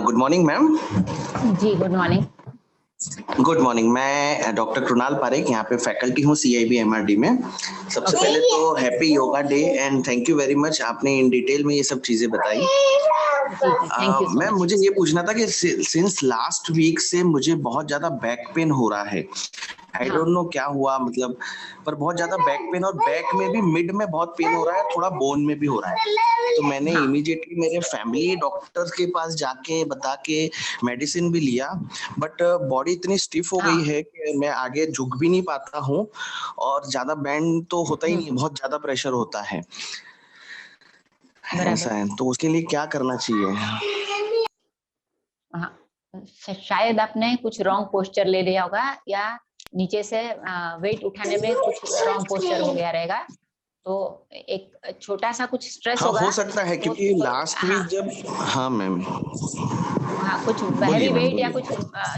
Good morning ma'am. जी गुड मॉर्निंग। गुड मॉर्निंग, मैं डॉक्टर कृणाल पारेख, यहाँ पे फैकल्टी हूँ CIB MRD में। सबसे पहले तो happy yoga day and thank you very much, आपने इन डिटेल में ये सब चीजें बताई। मैम मुझे ये पूछना था कि सिंस लास्ट वीक से मुझे बहुत ज्यादा बैक पेन हो रहा है। आई डोंट नो क्या हुआ, मतलब पर बहुत ज्यादा बैक पेन, और बैक में भी मिड में बहुत पेन हो रहा है, थोड़ा बोन में भी हो रहा है। तो मैंने इमीडिएटली मेरे फैमिली डॉक्टर के पास जाके बता के मेडिसिन भी लिया, बट बॉडी इतनी स्टिफ हो गई है कि मैं आगे झुक भी नहीं पाता हूँ, और ज्यादा बैंड तो होता ही नहीं, बहुत ज्यादा प्रेशर होता है। ऐसा है, तो उसके लिए क्या करना चाहिए? शायद आपने कुछ रॉन्ग पोस्चर ले लिया होगा, या नीचे से वेट उठाने में कुछ रॉन्ग पोस्चर हो गया रहेगा, तो एक छोटा सा कुछ स्ट्रेस होगा। हो सकता है, क्योंकि लास्ट वीक जब मैम कुछ हैवी वेट या कुछ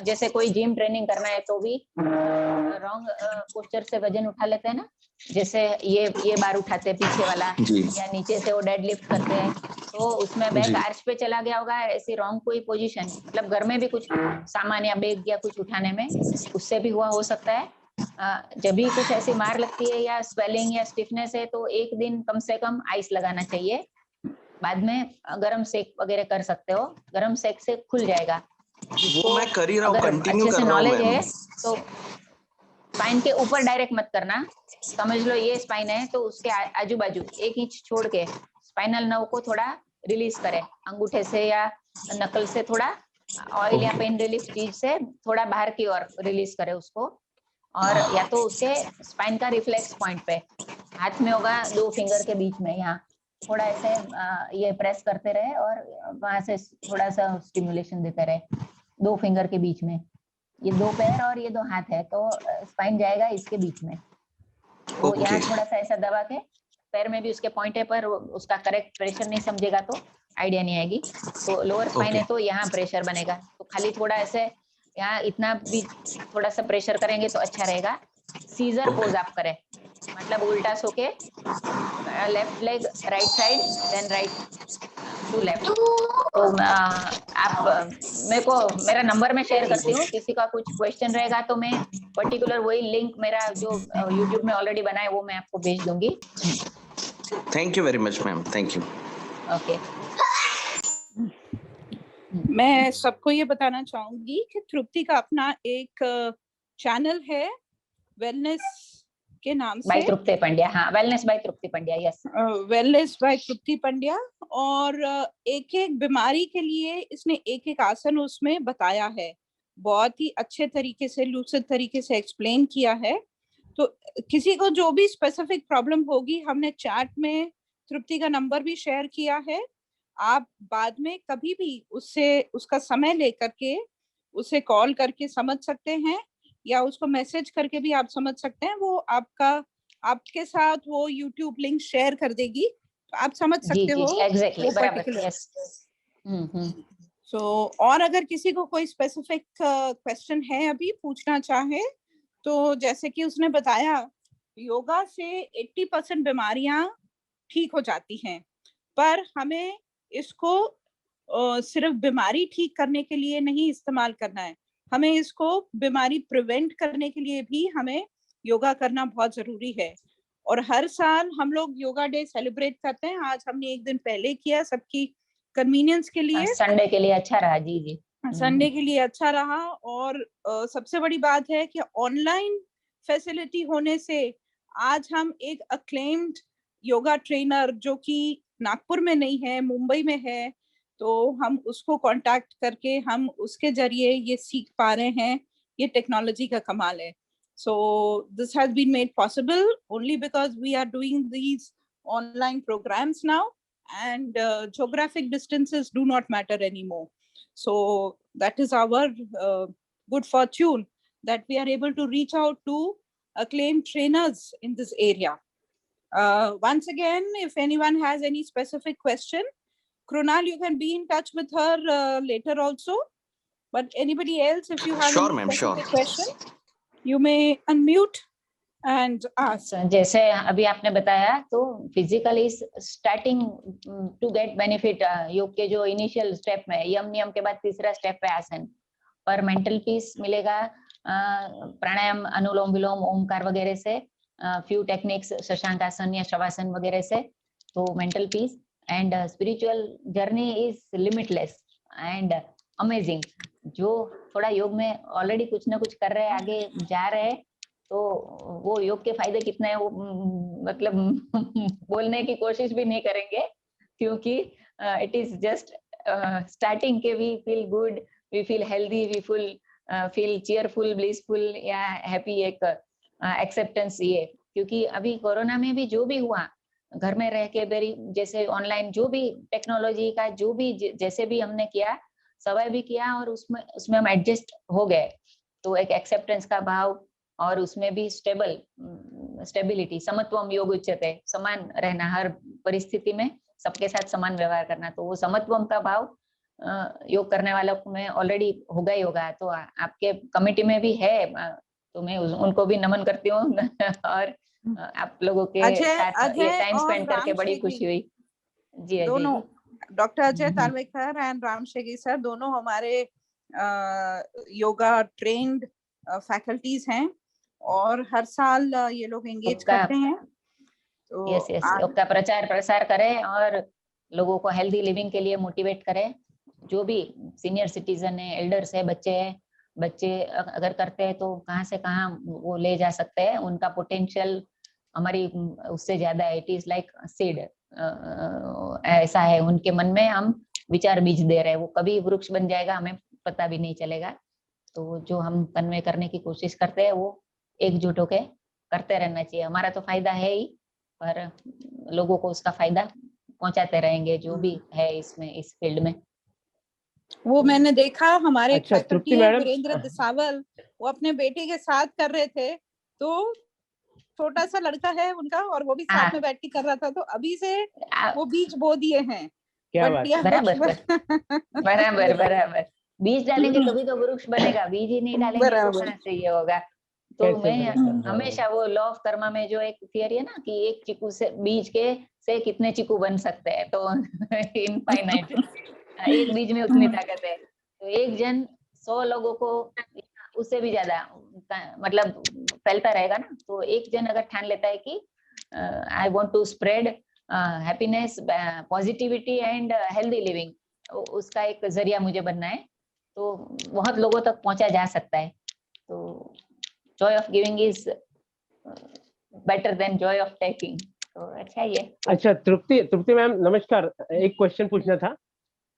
जैसे कोई जिम ट्रेनिंग करना है तो भी रॉन्ग पोस्चर से वजन उठा लेते हैं ना, जैसे ये बार उठाते हैं पीछे वाला, या नीचे से वो डेड लिफ्ट करते हैं, तो उसमें बैक आर्च पे चला गया होगा, ऐसी रॉन्ग कोई पोजीशन, मतलब घर में भी कुछ सामान या बैग या कुछ उठाने में उससे भी हुआ हो सकता है। जब भी कुछ ऐसी मार लगती है या स्वेलिंग या स्टिफनेस है, तो एक दिन कम से कम आइस लगाना चाहिए। बाद में गरम सेक वगैरह कर सकते हो, गरम सेक से खुल जाएगा। वो मैं कर ही रहा हूँ, कंटिन्यू अच्छे कर से रहा हूँ। नॉलेज है तो स्पाइन के ऊपर डायरेक्ट मत करना, समझ लो ये स्पाइन है तो उसके आजू बाजू 1 इंच छोड़ के स्पाइनल नर्व को थोड़ा रिलीज करें, अंगूठे से या नकल से थोड़ा ऑयल या पेन रिलीफ चीज से थोड़ा बाहर की ओर रिलीज करें उसको, और या तो उसके स्पाइन का रिफ्लेक्स पॉइंट पे हाथ में होगा 2 फिंगर के बीच में, यहाँ थोड़ा ऐसे ये प्रेस करते रहे और वहां से थोड़ा सा स्टिमुलेशन देते रहे 2 फिंगर के बीच में। ये 2 पैर और ये 2 हाथ है तो स्पाइन जाएगा इसके बीच में, तो यहाँ थोड़ा सा ऐसा दबा के, पैर में भी उसके पॉइंट है पर उसका करेक्ट प्रेशर नहीं समझेगा तो आइडिया नहीं आएगी। तो लोअर स्पाइन है तो यहाँ प्रेशर बनेगा, तो खाली थोड़ा ऐसे यहाँ इतना भी थोड़ा सा प्रेशर करेंगे तो अच्छा रहेगा। सीजर पोज आप करें, मतलब उल्टा सो के left leg right side then right to left. तो आप मेरे को मेरा नंबर में शेयर करती हूँ, किसी का कुछ क्वेश्चन रहेगा तो मैं पर्टिकुलर वही लिंक मेरा जो यूट्यूब में ऑलरेडी बना है वो मैं आपको भेज दूंगी। Thank you very much ma'am, thank you. Okay, मैं सबको ये बताना चाहूंगी कि तृप्ति का अपना एक चैनल है वेलनेस के नाम से, बाय तृप्ति पंड्या। हाँ, वेलनेस बाय तृप्ति पंड्या, यस, वेलनेस बाय तृप्ति पंड्या। और एक एक बीमारी के लिए इसने एक एक आसन उसमें बताया है, बहुत ही अच्छे तरीके से लूसिड तरीके से एक्सप्लेन किया है। तो किसी को जो भी स्पेसिफिक प्रॉब्लम होगी, हमने चैट में तृप्ति का नंबर भी शेयर किया है, आप बाद में कभी भी उससे उसका समय लेकर के उसे कॉल करके समझ सकते हैं, या उसको मैसेज करके भी आप समझ सकते हैं। वो आपके साथ वो यूट्यूब लिंक शेयर कर देगी, तो आप समझ सकते हो। एग्जैक्टली, बराबर, यस। सो और अगर किसी को कोई स्पेसिफिक क्वेश्चन है अभी पूछना चाहे, तो जैसे कि उसने बताया योगा से 80% बीमारियां ठीक हो जाती हैं, पर हमें इसको सिर्फ बीमारी ठीक करने के लिए नहीं इस्तेमाल करना है, हमें इसको बीमारी प्रिवेंट करने के लिए भी हमें योगा करना बहुत जरूरी है। और हर साल हम लोग योगा डे सेलिब्रेट करते हैं, आज हमने एक दिन पहले किया, सबकी कन्वीनियंस के लिए, संडे के लिए अच्छा रहा। जी जी, संडे के लिए अच्छा रहा। और सबसे बड़ी बात है कि ऑनलाइन फैसिलिटी होने से आज हम एक अक्लेम्ड योगा ट्रेनर जो कि नागपुर में नहीं है, मुंबई में है, तो हम उसको कांटेक्ट करके हम उसके जरिए ये सीख पा रहे हैं। ये टेक्नोलॉजी का कमाल है। So this has been made possible only because we are doing these online programs now, and geographic distances do not matter anymore. So that is our good fortune that we are able to reach out to acclaimed trainers in this area. Once again, if anyone has any specific question, Krunal, you can be in touch with her later also. But anybody else, if you have Sure, any ma'am, specific sure. question, you may unmute and ask. जैसे अभी आपने बताया, तो physical is starting to get benefit. योग के जो initial step में यम नियम के बाद तीसरा स्टेप है आसन, पर मेंटल पीस मिलेगा प्राणायाम, अनुलोम विलोम, ओमकार वगैरह से, फ्यू टेक्निक्स, शशांक आसन या शवासन वगैरह से, तो mental peace and spiritual journey is limitless and amazing. जो थोड़ा योग में ऑलरेडी कुछ ना कुछ कर रहे हैं, आगे जा रहे हैं, तो वो योग के फायदे कितने हैं वो मतलब बोलने की कोशिश भी नहीं करेंगे, क्योंकि इट इज जस्ट स्टार्टिंग के we feel good, we feel healthy, we feel cheerful, blissful या हैप्पी, एक एक्सेप्टेंस ये। क्योंकि अभी कोरोना में भी जो भी हुआ, घर में रह के बेरी जैसे ऑनलाइन जो भी टेक्नोलॉजी का जो भी जैसे भी हमने किया, सवाई भी किया, और उसमें हम एडजस्ट हो गए। तो एक एक्सेप्टेंस का भाव, और उसमें भी स्टेबिलिटी, समत्वम योग उच्यते, समान रहना, हर परिस्थिति में सबके साथ समान व्यवहार करना। तो वो समत्वम का भाव योग करने वालों में ऑलरेडी होगा ही होगा। तो आपके कमेटी में भी है, तो मैं उनको भी नमन करती हूँ और आप लोगों के साथ ये टाइम स्पेंड करके बड़ी खुशी हुई। जी दोनों doctor Ajay hmm. Talwekar and Ram Shegi sir दोनों हमारे योगा ट्रेन्ड फैकल्टीज हैं, और हर साल ये लोग एंगेज करते हैं। तो यस योग का प्रचार प्रसार करें और लोगों को हेल्दी लिविंग के लिए मोटिवेट करें। जो भी सीनियर सिटीजन है, एल्डर्स है, बच्चे अगर करते हैं तो कहाँ से कहाँ वो ले जा सकते हैं। उनका पोटेंशियल हमारी उससे ज्यादा है। इट इज लाइक सीड, ऐसा है उनके मन में, हम विचार बीज दे रहे हैं, वो कभी वृक्ष बन जाएगा हमें पता भी नहीं चलेगा। तो जो हम कन्वे करने की कोशिश करते हैं वो एकजुट होके करते रहना चाहिए। हमारा तो फायदा है ही, पर लोगों को उसका फायदा पहुंचाते रहेंगे जो भी है इसमें, इस फील्ड में। वो मैंने देखा हमारे अच्छा, फैकल्टी है वीरेंद्र दिसावल, वो अपने बेटे के साथ कर रहे थे। तो छोटा सा लड़का है उनका, और वो भी साथ में बैठ के कर रहा था। तो अभी से वो बीज बो दिए हैं। क्या बात है। बराबर बराबर बीज डालेंगे तभी तो वृक्ष बनेगा, बीज ही नहीं डालेंगे तो कहाँ से ये होगा। तो मैं हमेशा वो लॉ ऑफ कर्मा में जो एक थियरी है ना कि एक चीकू से बीज के से कितने चीकू बन सकते हैं, तो इनफाइनाइट, एक बीज में उतनी ताकत है। तो एक जन 100 लोगों को, उससे भी ज्यादा मतलब फैलता रहेगा ना। तो एक जन अगर ठान लेता है कि I want to spread happiness, positivity and healthy living, उसका एक जरिया मुझे बनना है, तो बहुत लोगों तक पहुंचा जा सकता है। तो joy of giving is better than joy of taking। तो अच्छा ये। अच्छा तृप्ति मैम नमस्कार, एक क्वेश्चन पूछना था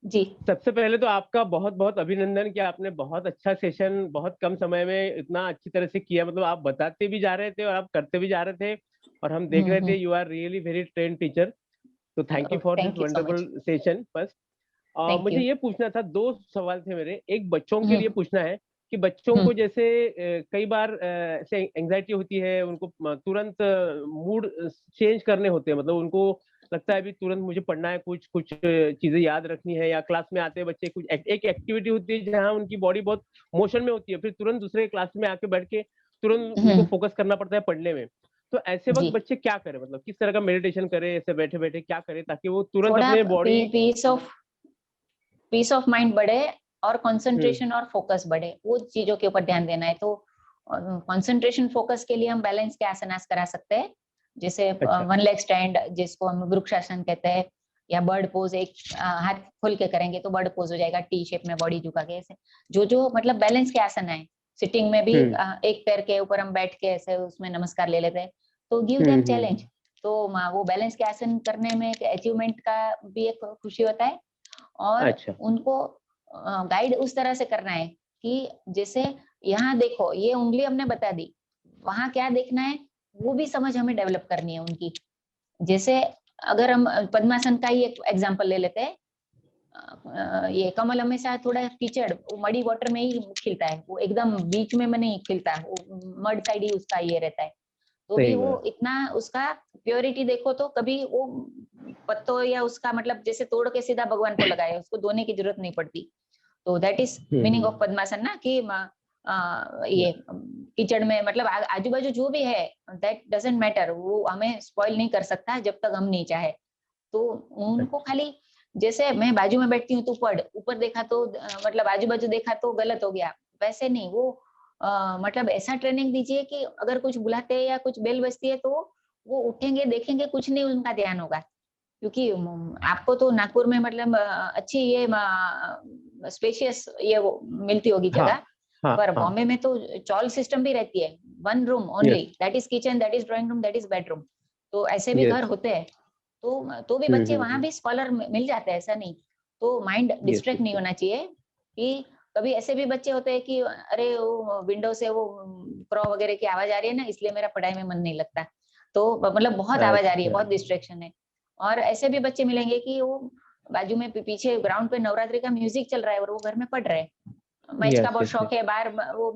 जी। सबसे पहले तो आपका बहुत बहुत अभिनंदन कि आपने बहुत अच्छा सेशन बहुत कम समय में इतना अच्छी तरह से किया। मतलब आप बताते भी जा रहे थे और आप करते भी जा रहे थे, और हम देख रहे थे you are really very trained teacher. तो thank you for this wonderful session. First मुझे ये पूछना था, 2 सवाल थे मेरे। एक बच्चों के लिए पूछना है कि बच्चों को जैसे कई बार ऐसे एंजाइटी होती है, उनको तुरंत मूड चेंज करने होते हैं, मतलब उनको लगता है अभी तुरंत मुझे पढ़ना है, कुछ चीजें याद रखनी है, या क्लास में आते हैं बच्चे कुछ एक एक्टिविटी होती है जहाँ उनकी बॉडी बहुत मोशन में होती है, फिर तुरंत दूसरे क्लास में आके बैठ के तुरंत उनको फोकस करना पड़ता है पढ़ने में। तो ऐसे वक्त बच्चे क्या करें, मतलब किस तरह का मेडिटेशन करें, ऐसे बैठे बैठे क्या करें ताकि वो तुरंत अपने बॉडी पीस ऑफ माइंड बढ़े और कंसंट्रेशन और फोकस बढ़े, वो चीजों के ऊपर ध्यान देना है। तो कंसंट्रेशन फोकस के लिए हम बैलेंस के आसनास करा सकते हैं, जैसे वन लेग स्टैंड जिसको हम वृक्षासन कहते हैं, या बर्ड पोज, एक हाथ खोल के करेंगे तो बर्ड पोज हो जाएगा, टी शेप में बॉडी झुका के, ऐसे जो जो मतलब बैलेंस के आसन है। सिटिंग में भी एक पैर के ऊपर हम बैठ के ऐसे उसमें नमस्कार ले लेते हैं, तो गिव देम चैलेंज। तो वो बैलेंस के आसन करने में एक अचीवमेंट का भी एक खुशी होता है, और उनको गाइड उस तरह से करना है कि जैसे यहाँ देखो ये उंगली हमने बता दी, वहां क्या देखना है वो भी समझ हमें डेवलप करनी है उनकी। जैसे अगर हम पद्मासन का ही एक एग्जांपल ले लेते हैं, ये कमल हमेशा थोड़ा कीचड़, वो मडी वाटर में ही खिलता है, वो एकदम बीच में नहीं खिलता, वो मड साइड ही उसका ये रहता है। तो भी वो इतना उसका प्योरिटी देखो तो कभी वो पत्तों या उसका मतलब जैसे तोड़ के सीधा भगवान को लगाए, उसको धोने की जरूरत नहीं पड़ती। तो दैट इज मीनिंग ऑफ पद्मासन ना, कि ये कीचड़ में मतलब आजू बाजू जो भी है दैट डजंट मैटर, वो हमें स्पॉइल नहीं कर सकता जब तक हम नहीं चाहे। तो उनको खाली जैसे मैं बाजू में बैठती हूँ तो पढ़, ऊपर देखा तो मतलब आजू बाजू देखा तो गलत हो गया, वैसे नहीं, वो मतलब ऐसा ट्रेनिंग दीजिए कि अगर कुछ बुलाते हैं या कुछ बेल बजती है तो वो उठेंगे, देखेंगे, कुछ नहीं उनका ध्यान होगा। क्योंकि आपको तो नागपुर में मतलब अच्छी ये स्पेशियस ये वो मिलती होगी जगह, पर बॉम्बे में तो चॉल सिस्टम भी रहती है, one room only, that is kitchen, that is drawing room, that is bedroom. तो ऐसे भी घर होते हैं, तो भी बच्चे वहां भी स्कॉलर मिल जाते हैं, ऐसा नहीं। तो माइंड डिस्ट्रैक्ट नहीं होना चाहिए। कि कभी ऐसे भी बच्चे होते हैं कि अरे वो विंडो से वो क्रॉ वगैरह की आवाज आ रही है ना, इसलिए मेरा पढ़ाई में मन नहीं लगता, तो मतलब बहुत आवाज आ रही है, बहुत डिस्ट्रैक्शन है। और ऐसे भी बच्चे मिलेंगे कि वो बाजू में पीछे ग्राउंड पे नवरात्रि का म्यूजिक चल रहा है और वो घर में पढ़ रहे हैं, मैच का बहुत शौक है, बाहर वो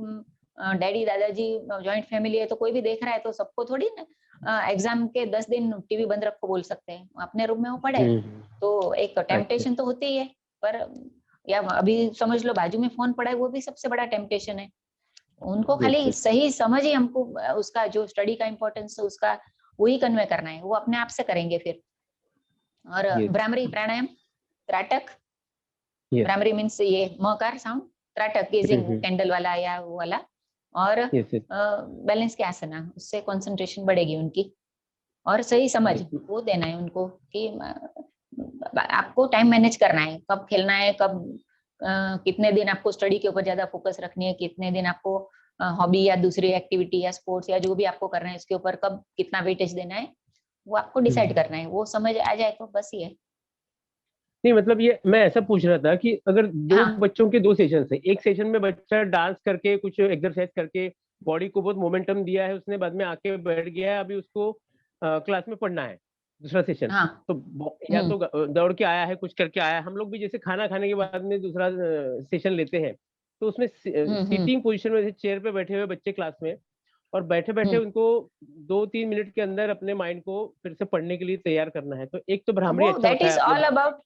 डैडी दादाजी जॉइंट फैमिली है तो कोई भी देख रहा है, तो सबको थोड़ी ना एग्जाम के 10 दिन टीवी बंद रखो बोल सकते हैं, अपने रूम में वो पढ़े। तो एक टेम्पटेशन तो होती ही है, पर या अभी समझ लो बाजू में फोन पड़ा है, वो भी सबसे बड़ा टेम्पटेशन है। उनको खाली सही समझ ही हमको उसका जो स्टडी का इम्पोर्टेंस है उसका वही कन्वे करना है, वो अपने आप से करेंगे फिर। और भ्रामरी प्राणायाम, त्राटक, भ्रामरी मीन्स ये मकार साउंड, त्राटक गीजिंग कैंडल वाला या वो वाला, और बैलेंस के आसना, उससे कंसंट्रेशन बढ़ेगी उनकी। और सही समझ वो देना है उनको कि आपको टाइम मैनेज करना है, कब खेलना है, कब कितने दिन आपको स्टडी के ऊपर ज्यादा फोकस रखनी है, कितने दिन आपको हॉबी या दूसरी एक्टिविटी या स्पोर्ट्स या जो भी आपको करना है इसके ऊपर कब कितना वेटेज देना है, वो आपको डिसाइड करना है। वो समझ आ जाए तो बस ये। नहीं मतलब ये मैं ऐसा पूछ रहा था कि अगर दो बच्चों के दो सेशन है, एक सेशन में बच्चा डांस करके कुछ एक्सरसाइज करके बॉडी को बहुत मोमेंटम दिया है, उसने बाद में आके बैठ गया है, अभी उसको क्लास में पढ़ना है दूसरा सेशन, तो या तो दौड़ के आया है, कुछ करके आया है। हम लोग भी जैसे खाना खाने के बाद में दूसरा सेशन लेते हैं, तो उसमें सीटिंग पोजीशन में चेयर पे बैठे हुए बच्चे क्लास में, और बैठे बैठे उनको 2-3 मिनट के अंदर अपने माइंड को फिर से पढ़ने के लिए तैयार करना है। तो एक तो भ्रामरी अच्छा that is all about,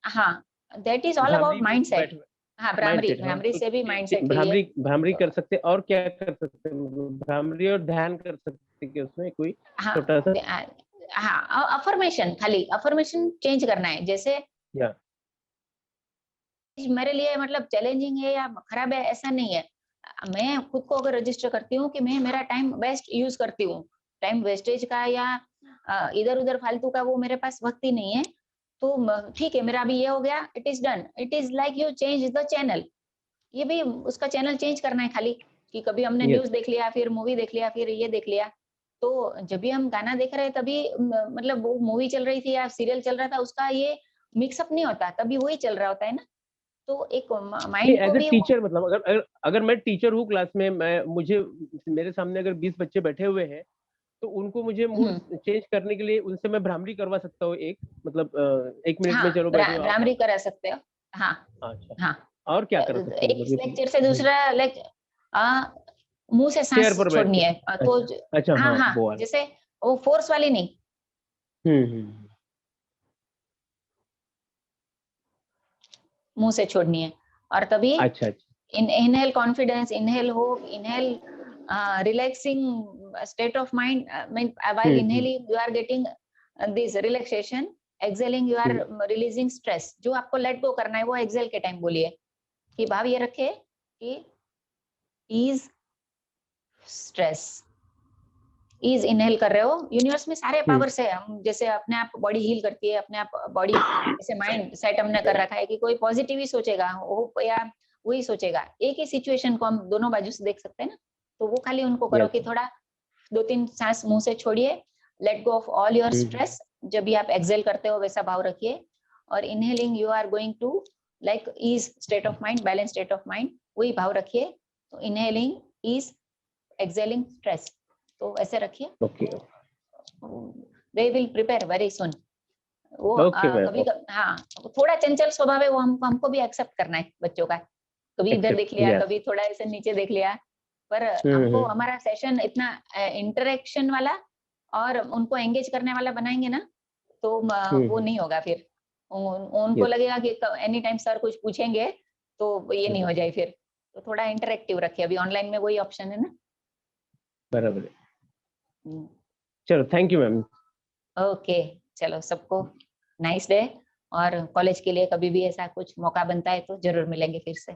that is all about mindset. Bhramari से भी माइंडसेट भ्रामरी कर सकते, और क्या कर सकते, भ्रामरी और ध्यान कर सकते कि उसमें कोई छोटा सा अफर्मेशन, खाली अफर्मेशन चेंज करना है। जैसे मेरे लिए मतलब चैलेंजिंग है या खराब है ऐसा नहीं है, मैं खुद को अगर रजिस्टर करती हूँ कि मैं मेरा टाइम बेस्ट यूज करती हूँ, टाइम वेस्टेज का या इधर उधर फालतू का वो मेरे पास वक्त ही नहीं है, तो ठीक है मेरा अभी ये हो गया, it is done. It is like you change the channel, ये भी उसका चैनल चेंज करना है खाली, कि कभी हमने न्यूज देख लिया, फिर मूवी देख लिया, फिर ये देख लिया। तो जब भी हम गाना देख रहे हैं तभी मतलब वो मूवी चल रही थी या सीरियल चल रहा था, उसका ये मिक्सअप नहीं होता, तभी वही चल रहा होता है ना। तो एक माइंड को भी टीचर मतलब अगर मैं टीचर हूँ क्लास में, मुझे मेरे सामने अगर 20 बच्चे बैठे हुए हैं, तो उनको मुझे मूड चेंज करने के लिए उनसे मैं भ्रामरी करवा सकता हूँ, एक मतलब 1 मिनट में चलो बैठो, भ्रामरी करा सकते हो। अच्छा, और क्या कर सकते हैं? एक लेक्चर से दूसरा लेक्चर मुंह से सांस छोड़नी है, तो अच्छा, हाँ, जैसे वो फोर्स वाली नहीं, मुंह से छोड़नी है। और तभी inhale confidence, inhale hope, inhale relaxing state of mind, while inhaling you are getting this relaxation, exhaling you are releasing stress। जो आपको लेट गो करना है वो एक्सेल के टाइम बोलिए, कि भाव ये रखे कि ease stress, ईज इनहेल कर रहे हो, यूनिवर्स में सारे पावर्स है। हम जैसे अपने आप बॉडी हील करती है, अपने आप बॉडी, जैसे माइंड सेट हमने कर रखा है कि कोई पॉजिटिव ही सोचेगा वो या वही सोचेगा। एक ही सिचुएशन को हम दोनों बाजू से देख सकते हैं ना, तो वो खाली उनको करो कि थोड़ा 2-3 सांस मुंह से छोड़िए, let go of all your stress. जब भी आप एक्सेल करते हो वैसा भाव रखिए, और inhaling you are going to like ease state of mind, balance state of mind, वही भाव रखिए। तो इनहेलिंग ईज, एक्सेलिंग स्ट्रेस, तो ऐसे रखिए। Okay, they will prepare very soon. वो Okay, ma'am. कभी हाँ, थोड़ा चंचल स्वभाव है वो, हमको भी एक्सेप्ट करना है बच्चों का। कभी इधर देख लिया, yes. कभी थोड़ा ऐसे नीचे देख लिया, पर हम्म, हमको हमारा सेशन इतना इंटरेक्शन वाला और उनको एंगेज करने वाला बनाएंगे ना, तो वो नहीं होगा फिर। उनको Yes. लगेगा कि एनी टाइम सर कुछ पूछेंगे तो ये नहीं हो जाए फिर। तो थोड़ा इंटरेक्टिव रखिए, अभी ऑनलाइन में वही ऑप्शन है ना। बराबर है। चलो, थैंक यू मैम। ओके, चलो सबको नाइस डे, और कॉलेज के लिए कभी भी ऐसा कुछ मौका बनता है तो जरूर मिलेंगे फिर से।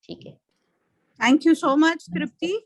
ठीक है, thank you so much Tripti.